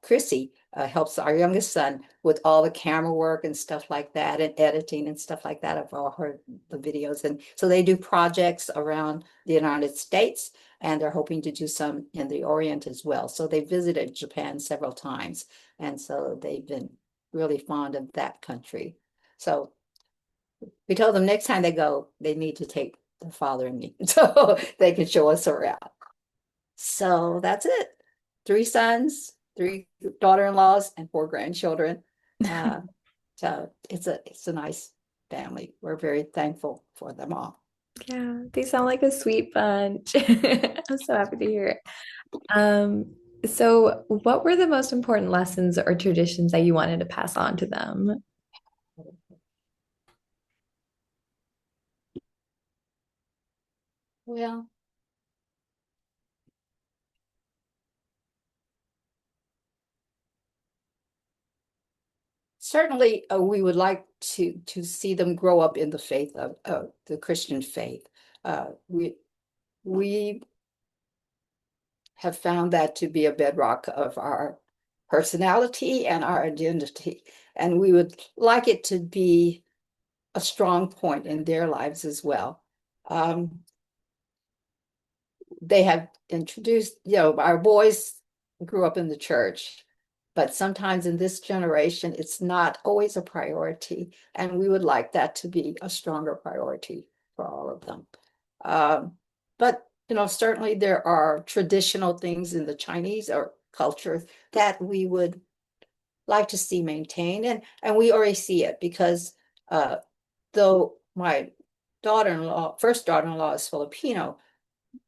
Chrissy helps our youngest son with all the camera work and stuff like that and editing and stuff like that of all the videos. And so they do projects around the United States and they're hoping to do some in the Orient as well. So they visited Japan several times. And so they've been really fond of that country. So we told them next time they go, they need to take their father and me so they can show us around. So that's it. Three sons, three daughter-in-laws, and four grandchildren. Uh, so it's a nice family. We're very thankful for them all. Yeah, they sound like a sweet bunch. I'm so happy to hear it. So what were the most important lessons or traditions that you wanted to pass on to them? Well, certainly we would like to see them grow up in the faith of the Christian faith. We have found that to be a bedrock of our personality and our identity. And we would like it to be a strong point in their lives as well. Um, they have introduced, our boys grew up in the church, but sometimes in this generation, it's not always a priority. And we would like that to be a stronger priority for all of them. Um, but certainly there are traditional things in the Chinese or culture that we would like to see maintained, and we already see it because though my first daughter-in-law is Filipino,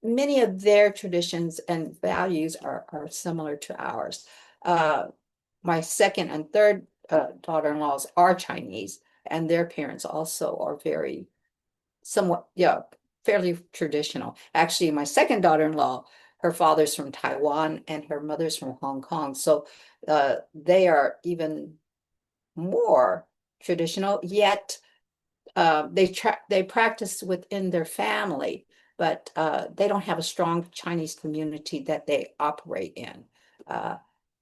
many of their traditions and values are similar to ours. Uh, my second and third daughter-in-laws are Chinese, and their parents also are very somewhat, yeah, fairly traditional. Actually, my second daughter-in-law, her father's from Taiwan and her mother's from Hong Kong. So they are even more traditional, yet they practice within their family, but they don't have a strong Chinese community that they operate in. Uh,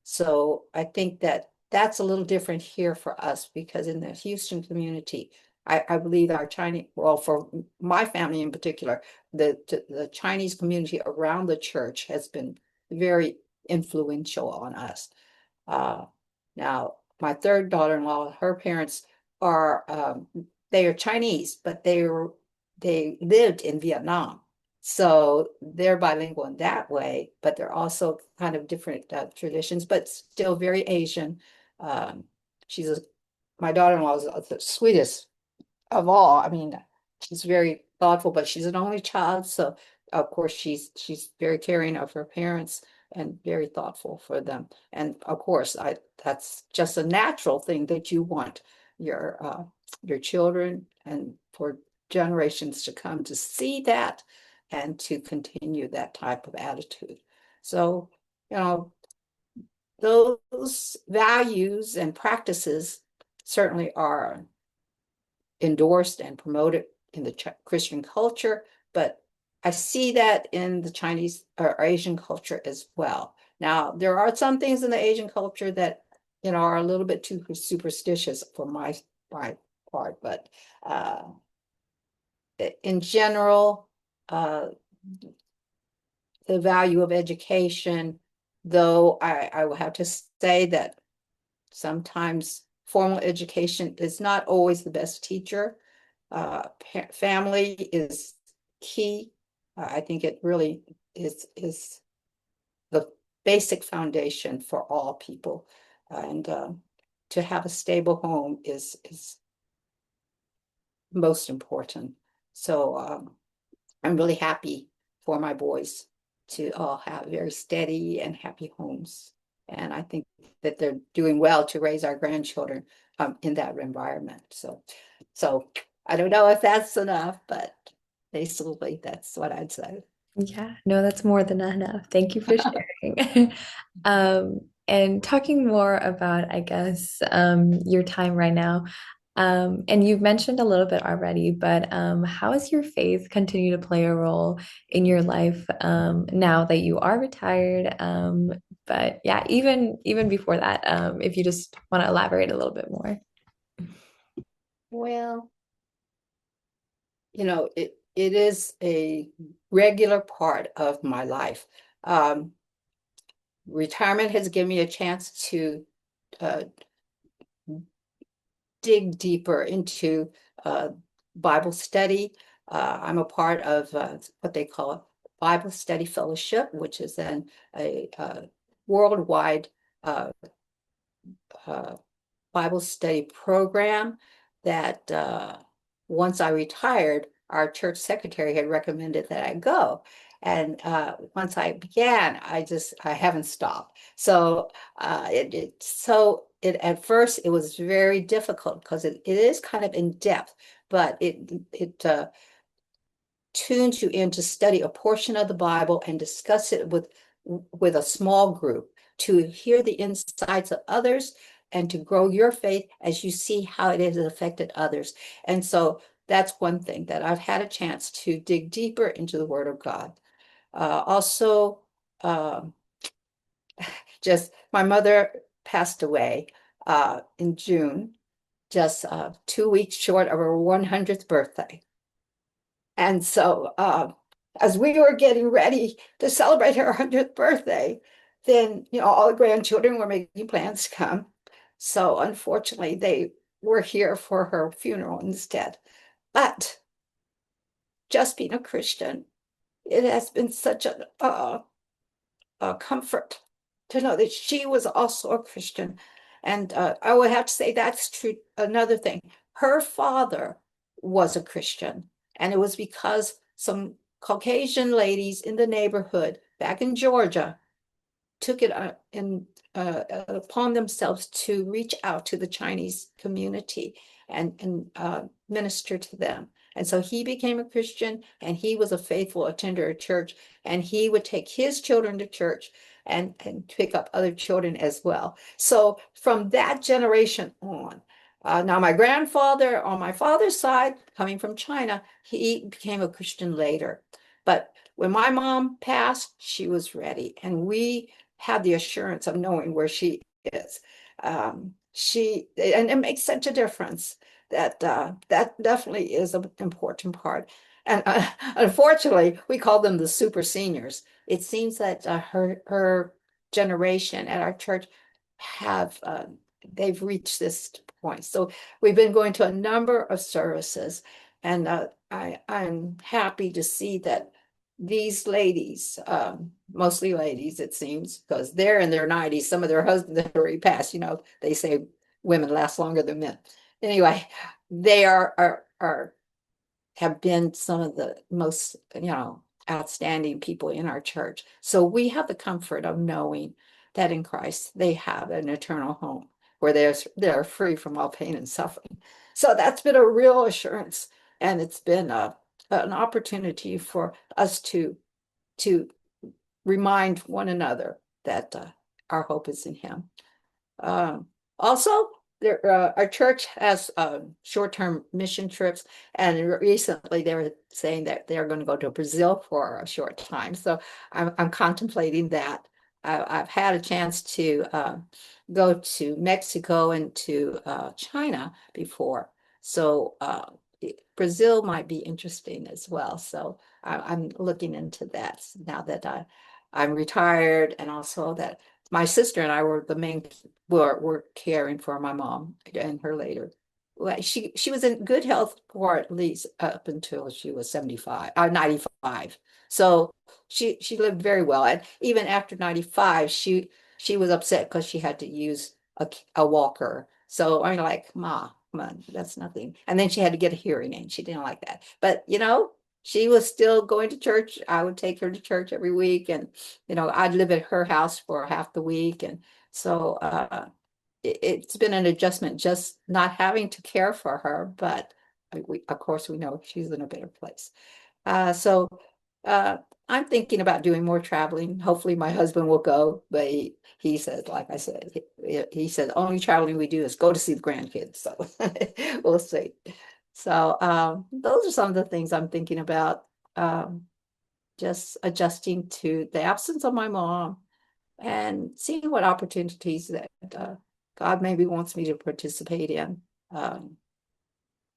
so I think that that's a little different here for us because in the Houston community, I believe our Chinese, well, for my family in particular, the Chinese community around the church has been very influential on us. Uh, Now, my third daughter-in-law, her parents are they are Chinese, but they lived in Vietnam. So they're bilingual in that way, but they're also kind of different traditions, but still very Asian. Um, she's a, my daughter-in-law is the sweetest of all. I mean, she's very thoughtful, but she's an only child, so of course she's very caring of her parents and very thoughtful for them. And of course, I that's just a natural thing that you want your children and for generations to come to see that and to continue that type of attitude. So, you know, those values and practices certainly are endorsed and promoted in the Christian culture, but I see that in the Chinese or Asian culture as well. Now, there are some things in the Asian culture that are a little bit too superstitious for my part, but in general, uh, the value of education, though I will have to say that sometimes formal education is not always the best teacher. Family is key. I think it really is the basic foundation for all people. And to have a stable home is most important. So I'm really happy for my boys to all have very steady and happy homes. And I think that they're doing well to raise our grandchildren in that environment. So I don't know if that's enough, but basically that's what I'd say. Yeah, no, that's more than enough. Thank you for sharing. And talking more about, I guess, your time right now. And you've mentioned a little bit already, but how has your faith continued to play a role in your life now that you are retired? But yeah, even before that, if you just want to elaborate a little bit more. Well, it is a regular part of my life. Um, Retirement has given me a chance to uh, dig deeper into Bible study. I'm a part of what they call a Bible Study Fellowship, which is a worldwide uh, uh, Bible study program that once I retired, our church secretary had recommended that I go. And once I began, I haven't stopped. So at first it was very difficult because it is kind of in depth, but it tunes you in to study a portion of the Bible and discuss it with a small group to hear the insights of others and to grow your faith as you see how it has affected others. And so that's one thing that I've had a chance to dig deeper into the Word of God. Also, um, just my mother passed away in June, just 2 weeks short of her 100th birthday. And so, as we were getting ready to celebrate her 100th birthday, then, all the grandchildren were making plans to come. So, unfortunately, they were here for her funeral instead. But just being a Christian, it has been such a comfort to know that she was also a Christian. And I would have to say that's true. Another thing, her father was a Christian, and it was because some Caucasian ladies in the neighborhood back in Georgia took it upon themselves to reach out to the Chinese community and minister to them. And so he became a Christian, and he was a faithful attender of church, and he would take his children to church and pick up other children as well. So from that generation on, now my grandfather on my father's side, coming from China, he became a Christian later. But when my mom passed, she was ready, and we had the assurance of knowing where she is. And it makes such a difference that that definitely is an important part. And unfortunately, we call them the super seniors. It seems that her generation at our church have they've reached this point. So we've been going to a number of services, and I'm happy to see that these ladies, mostly ladies, it seems, because they're in their 90s. Some of their husbands have already passed. They say women last longer than men. Anyway, they are have been some of the most, outstanding people in our church. So we have the comfort of knowing that in Christ they have an eternal home where they're free from all pain and suffering. So that's been a real assurance, and it's been an opportunity for us to remind one another that our hope is in Him. Also, our church has short-term mission trips, and recently they were saying that they're going to go to Brazil for a short time. So I'm contemplating that. I've had a chance to go to Mexico and to China before, so Brazil might be interesting as well. So I'm looking into that now that I'm retired, and also that my sister and I were the main were caring for my mom and her later. Well, she was in good health for at least up until she was 75, 95. So she lived very well. And even after 95, she was upset because she had to use a walker. So I'm like, Ma, come on, that's nothing. And then she had to get a hearing aid. She didn't like that. But she was still going to church. I would take her to church every week, and I'd live at her house for half the week. And so it's been an adjustment just not having to care for her, but of course we know she's in a better place. So uh, I'm thinking about doing more traveling. Hopefully my husband will go, but he said, like I said, he said only traveling we do is go to see the grandkids. So we'll see. So those are some of the things I'm thinking about. Um, just adjusting to the absence of my mom and seeing what opportunities that God maybe wants me to participate in. Um,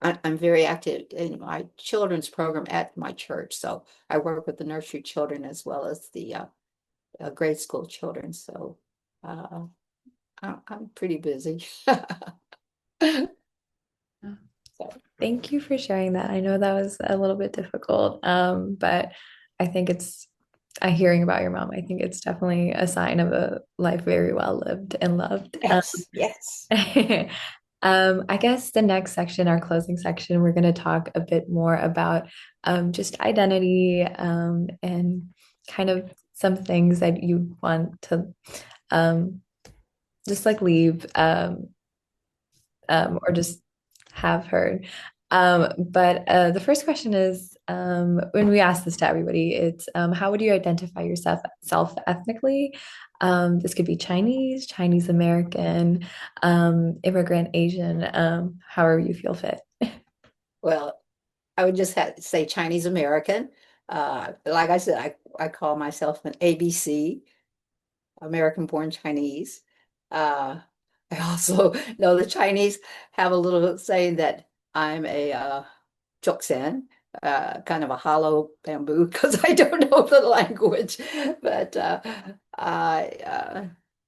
I'm very active in my children's program at my church. So I work with the nursery children as well as the grade school children. So uh, I'm pretty busy. So, Thank you for sharing that. I know that was a little bit difficult, but I think hearing about your mom, I think it's definitely a sign of a life very well lived and loved. yes, yes. I guess the next section, our closing section, we're going to talk a bit more about just identity and kind of some things that you want to um, just like leave or just have heard. But the first question is when we ask this to everybody, it's how would you identify yourself self ethnically? This could be Chinese, Chinese American, immigrant, Asian, however you feel fit. Well, I would just have to say Chinese American. Like I said, I call myself an ABC, American born Chinese. Uh, I also know the Chinese have a little saying that I'm a Choksan, kind of a hollow bamboo, because I don't know the language. But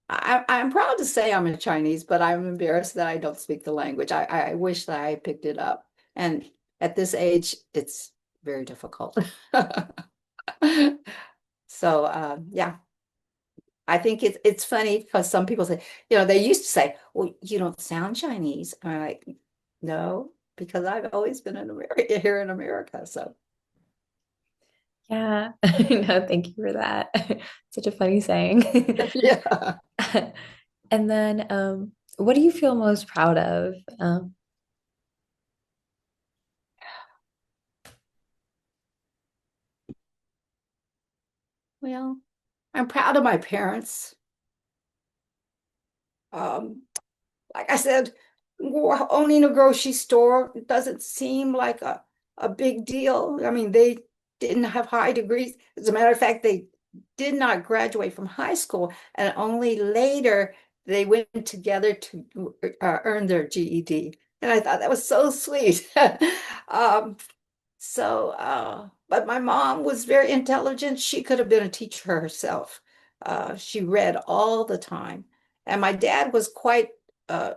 I'm proud to say I'm a Chinese, but I'm embarrassed that I don't speak the language. I wish that I picked it up. And at this age, it's very difficult. So yeah, I think it's funny because some people say, they used to say, "Well, you don't sound Chinese." And I'm like, "No, because I've always been in America here in America." So Yeah, no, thank you for that. Such a funny saying. yeah. And then, what do you feel most proud of? Well, I'm proud of my parents. Um, like I said, owning a grocery store doesn't seem like a big deal. I mean, they didn't have high degrees. As a matter of fact, they did not graduate from high school, and only later they went together to earn their GED. And I thought that was so sweet. Um, but my mom was very intelligent. She could have been a teacher herself. She read all the time. And my dad was quite uh,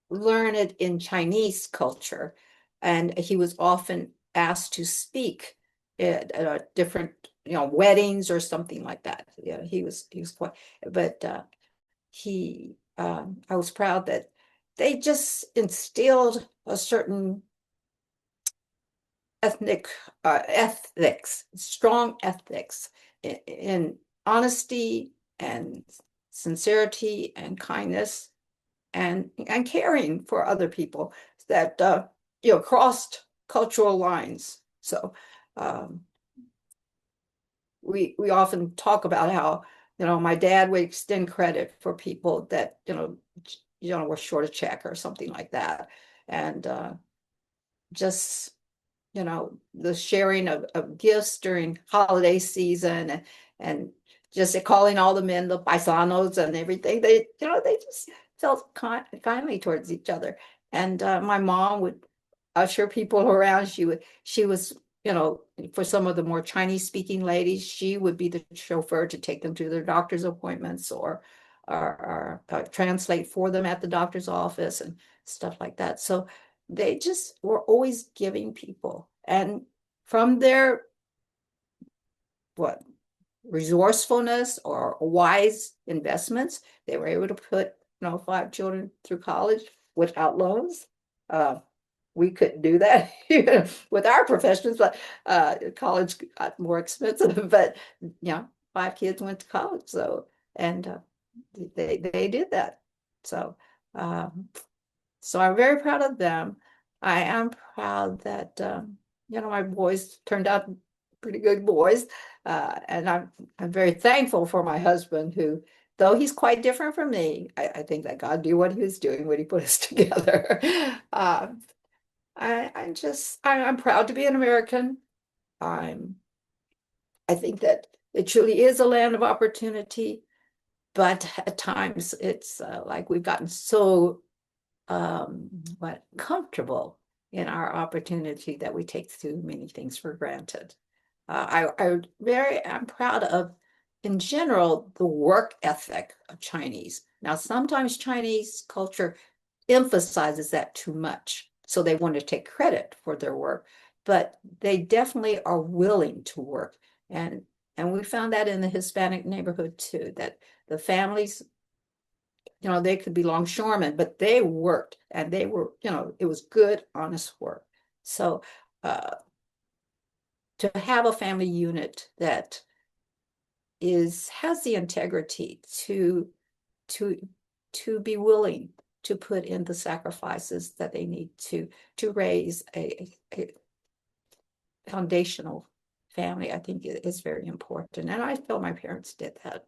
learned in Chinese culture, and he was often asked to speak at different, weddings or something like that. Yeah, he was quite, but I was proud that they just instilled a certain ethics, strong ethics in honesty and sincerity and kindness and caring for other people that crossed cultural lines. So um, we often talk about how my dad would extend credit for people that were short a check or something like that, and just the sharing of gifts during holiday season and just calling all the men the paisanos and everything. They just felt kindly towards each other. And my mom would usher people around. She was for some of the more Chinese speaking ladies, she would be the chauffeur to take them to their doctor's appointments or translate for them at the doctor's office and stuff like that. So they just were always giving people, and from their what resourcefulness or wise investments, they were able to put 5 children through college without loans. We couldn't do that with our professions, but college got more expensive. But 5 kids went to college, so and they did that. So so I'm very proud of them. I am proud that my boys turned out pretty good boys, and I'm very thankful for my husband, who, though he's quite different from me, I think that God knew what He was doing when He put us together. I'm proud to be an American. I'm I think that it truly is a land of opportunity, but at times it's like we've gotten so comfortable in our opportunity that we take too many things for granted. I'm proud of, in general, the work ethic of Chinese. Now, sometimes Chinese culture emphasizes that too much, so they want to take credit for their work, but they definitely are willing to work. And we found that in the Hispanic neighborhood too, that the families, they could be longshoremen, but they worked, and they were, it was good, honest work. So to have a family unit that has the integrity to to be willing to put in the sacrifices that they need to raise a foundational family, I think is very important. And I feel my parents did that.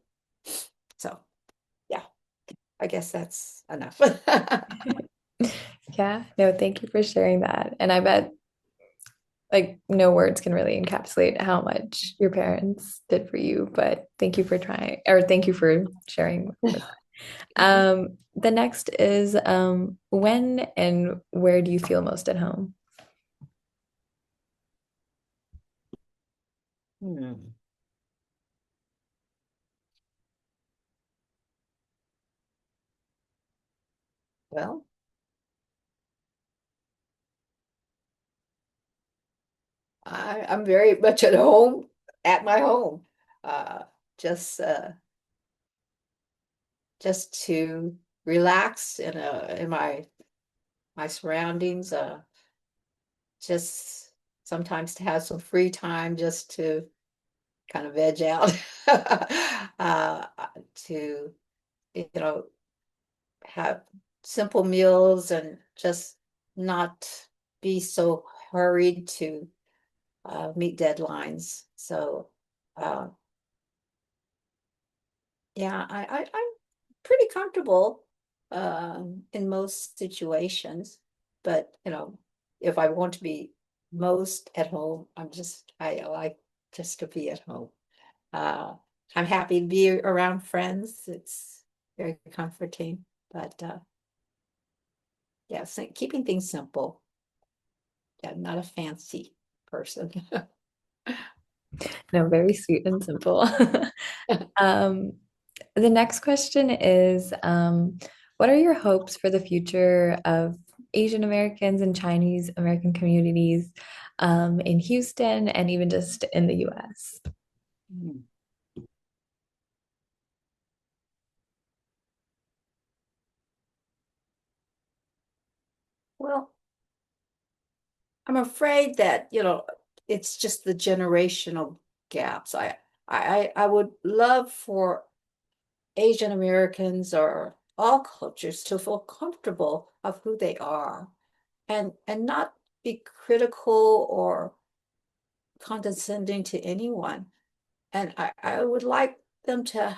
So yeah, I guess that's enough. Yeah, no, thank you for sharing that. And I bet like no words can really encapsulate how much your parents did for you, but thank you for trying, or thank you for sharing with the next is when and where do you feel most at home? Hmm. Well, I'm very much at home at my home. Uh, just just to relax in my surroundings, just sometimes to have some free time just to kind of veg out, uh, to you know have simple meals and just not be so hurried to meet deadlines. So uh, yeah, I'm pretty comfortable in most situations, but if I want to be most at home, I like just to be at home. Uh, I'm happy to be around friends. It's very comforting, but yeah, so keeping things simple. Yeah, not a fancy person. No, very sweet and simple. Um, the next question is, what are your hopes for the future of Asian Americans and Chinese American communities in Houston and even just in the US? Hmm. Well, I'm afraid that, it's just the generational gaps. I would love for Asian Americans or all cultures to feel comfortable of who they are and not be critical or condescending to anyone. And I would like them to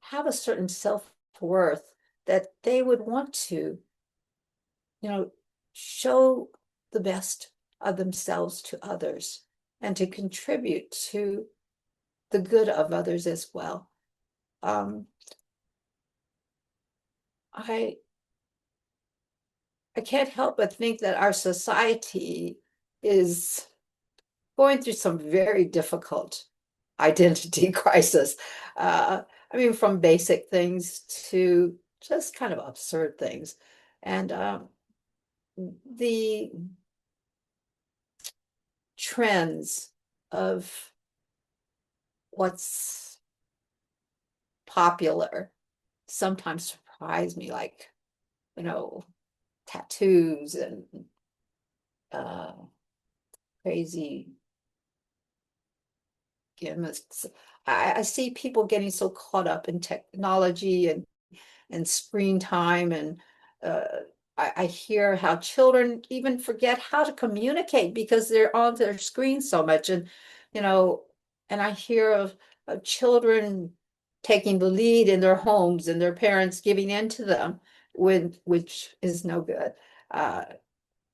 have a certain self-worth that they would want to, you know, show the best of themselves to others and to contribute to the good of others as well. Um, I I can't help but think that our society is going through some very difficult identity crisis. I mean, from basic things to just kind of absurd things. And the trends of what's popular sometimes surprise me, like, you know, tattoos and uh, crazy gimmicks. I see people getting so caught up in technology and screen time, and uh, I hear how children even forget how to communicate because they're on their screen so much. And you know, and I hear of children taking the lead in their homes and their parents giving in to them, which is no good. Uh,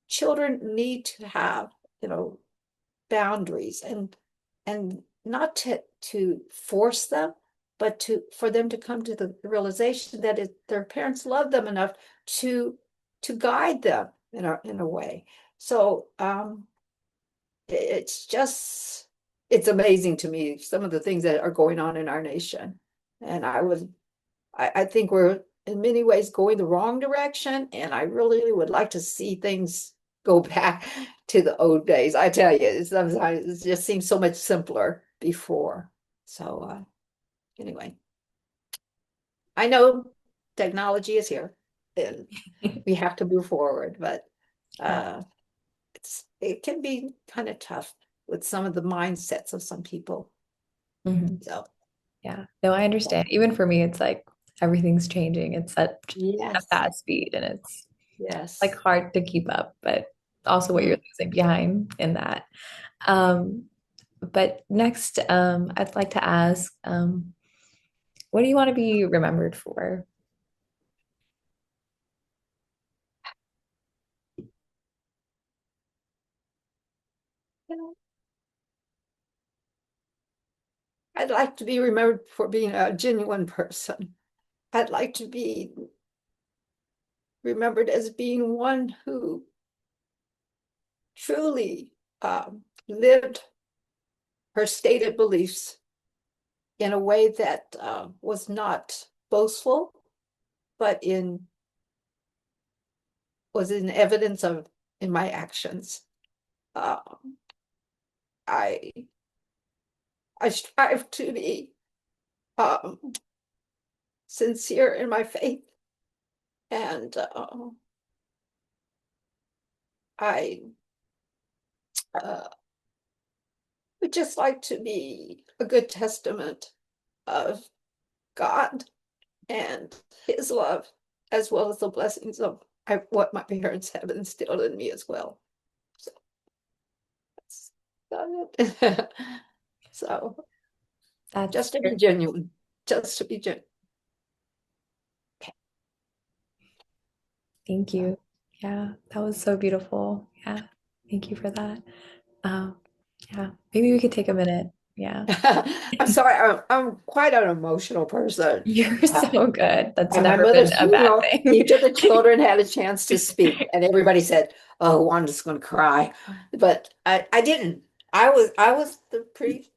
Children need to have, you know, boundaries, and not to force them, but to for them to come to the realization that their parents love them enough to guide them in a way. So it's just it's amazing to me some of the things that are going on in our nation. And I think we're in many ways going the wrong direction, and I really would like to see things go back to the old days. I tell you, sometimes it just seems so much simpler before. So anyway, I know technology is here and we have to move forward, but Yeah. uh, it can be kind of tough with some of the mindsets of some people. Mhm. So Yeah. No, I understand. Even for me, it's like everything's changing. It's at a yes, fast speed and it's like yes. hard to keep up, but also what you're Mhm. losing behind in that. Um, but next, I'd like to ask, what do you want to be remembered for? You know, I'd like to be remembered for being a genuine person. I'd like to be remembered as being one who truly lived her stated beliefs in a way that was not boastful, but in was in evidence of in my actions. Um, I I strive to be um, sincere in my faith, and I uh, would just like to be a good testament of God and his love, as well as the blessings of what my parents have instilled in me as well. So that's about it. So That's just to be very, genuine, just to be genuine. Okay. thank So. you. Yeah, that was so beautiful. Yeah, thank you for that. Um, yeah, maybe we could take a minute. Yeah. I'm sorry, I'm quite an emotional person. You're Uh, so good. That's At my never been mother's a bad funeral, thing. each of the children had a chance to speak, and everybody said, "Oh, Wanda's going to cry," but I didn't. I was the pretty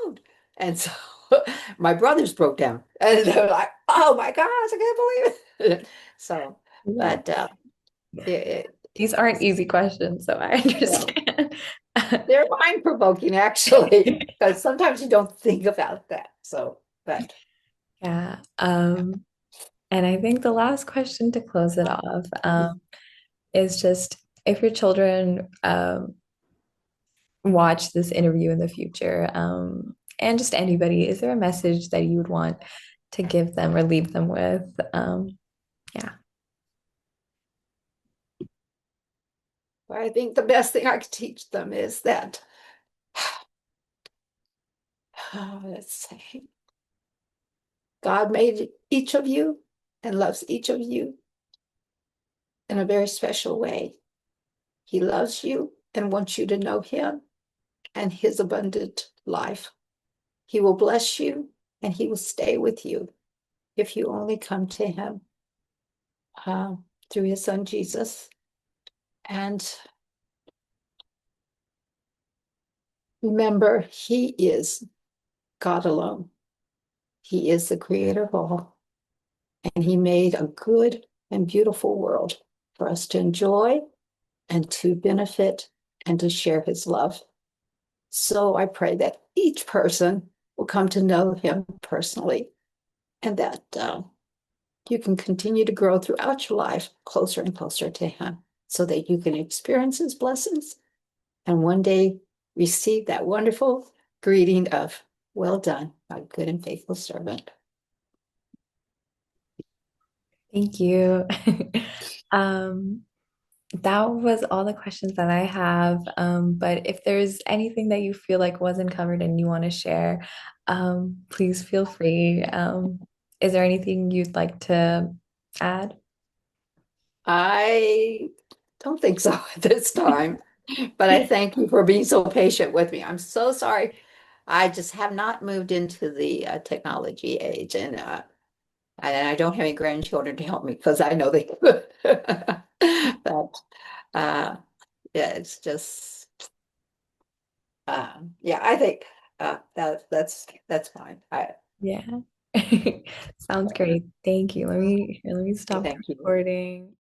moved, and so my brothers broke down, and they were like, "Oh my gosh, I can't believe it!" So, Yeah. but These aren't easy questions, so I no, understand. they're mind provoking actually, because sometimes you don't think about that. So, but Yeah. And I think the last question to close it off, mhm. is just if your children watch this interview in the future, and just anybody, is there a message that you would want to give them or leave them with? Yeah. I think the best thing I could teach them is that, let's say, God made each of you and loves each of you in a very special way. He loves you and wants you to know Him and His abundant life. He will bless you and He will stay with you if you only come to Him uh, through His Son Jesus. And Remember, He is God alone. He is the creator of all, and He made a good and beautiful world for us to enjoy and to benefit and to share His love. So I pray that each person will come to know Him personally and that you can continue to grow throughout your life closer and closer to Him so that you can experience His blessings and one day receive that wonderful greeting of, well done, my good and faithful servant. Thank you. Um, that was all the questions that I have. But if there's anything that you feel like wasn't covered and you want to share, please feel free. Is there anything you'd like to add? I don't think so at this time, but I thank you for being so patient with me. I'm so sorry. I just have not moved into the technology age, and I don't have any grandchildren to help me because I know they could. But uh, yeah, it's just yeah, I think that's fine. Yeah. Sounds great. Thank you. Let me stop the Thank you. recording.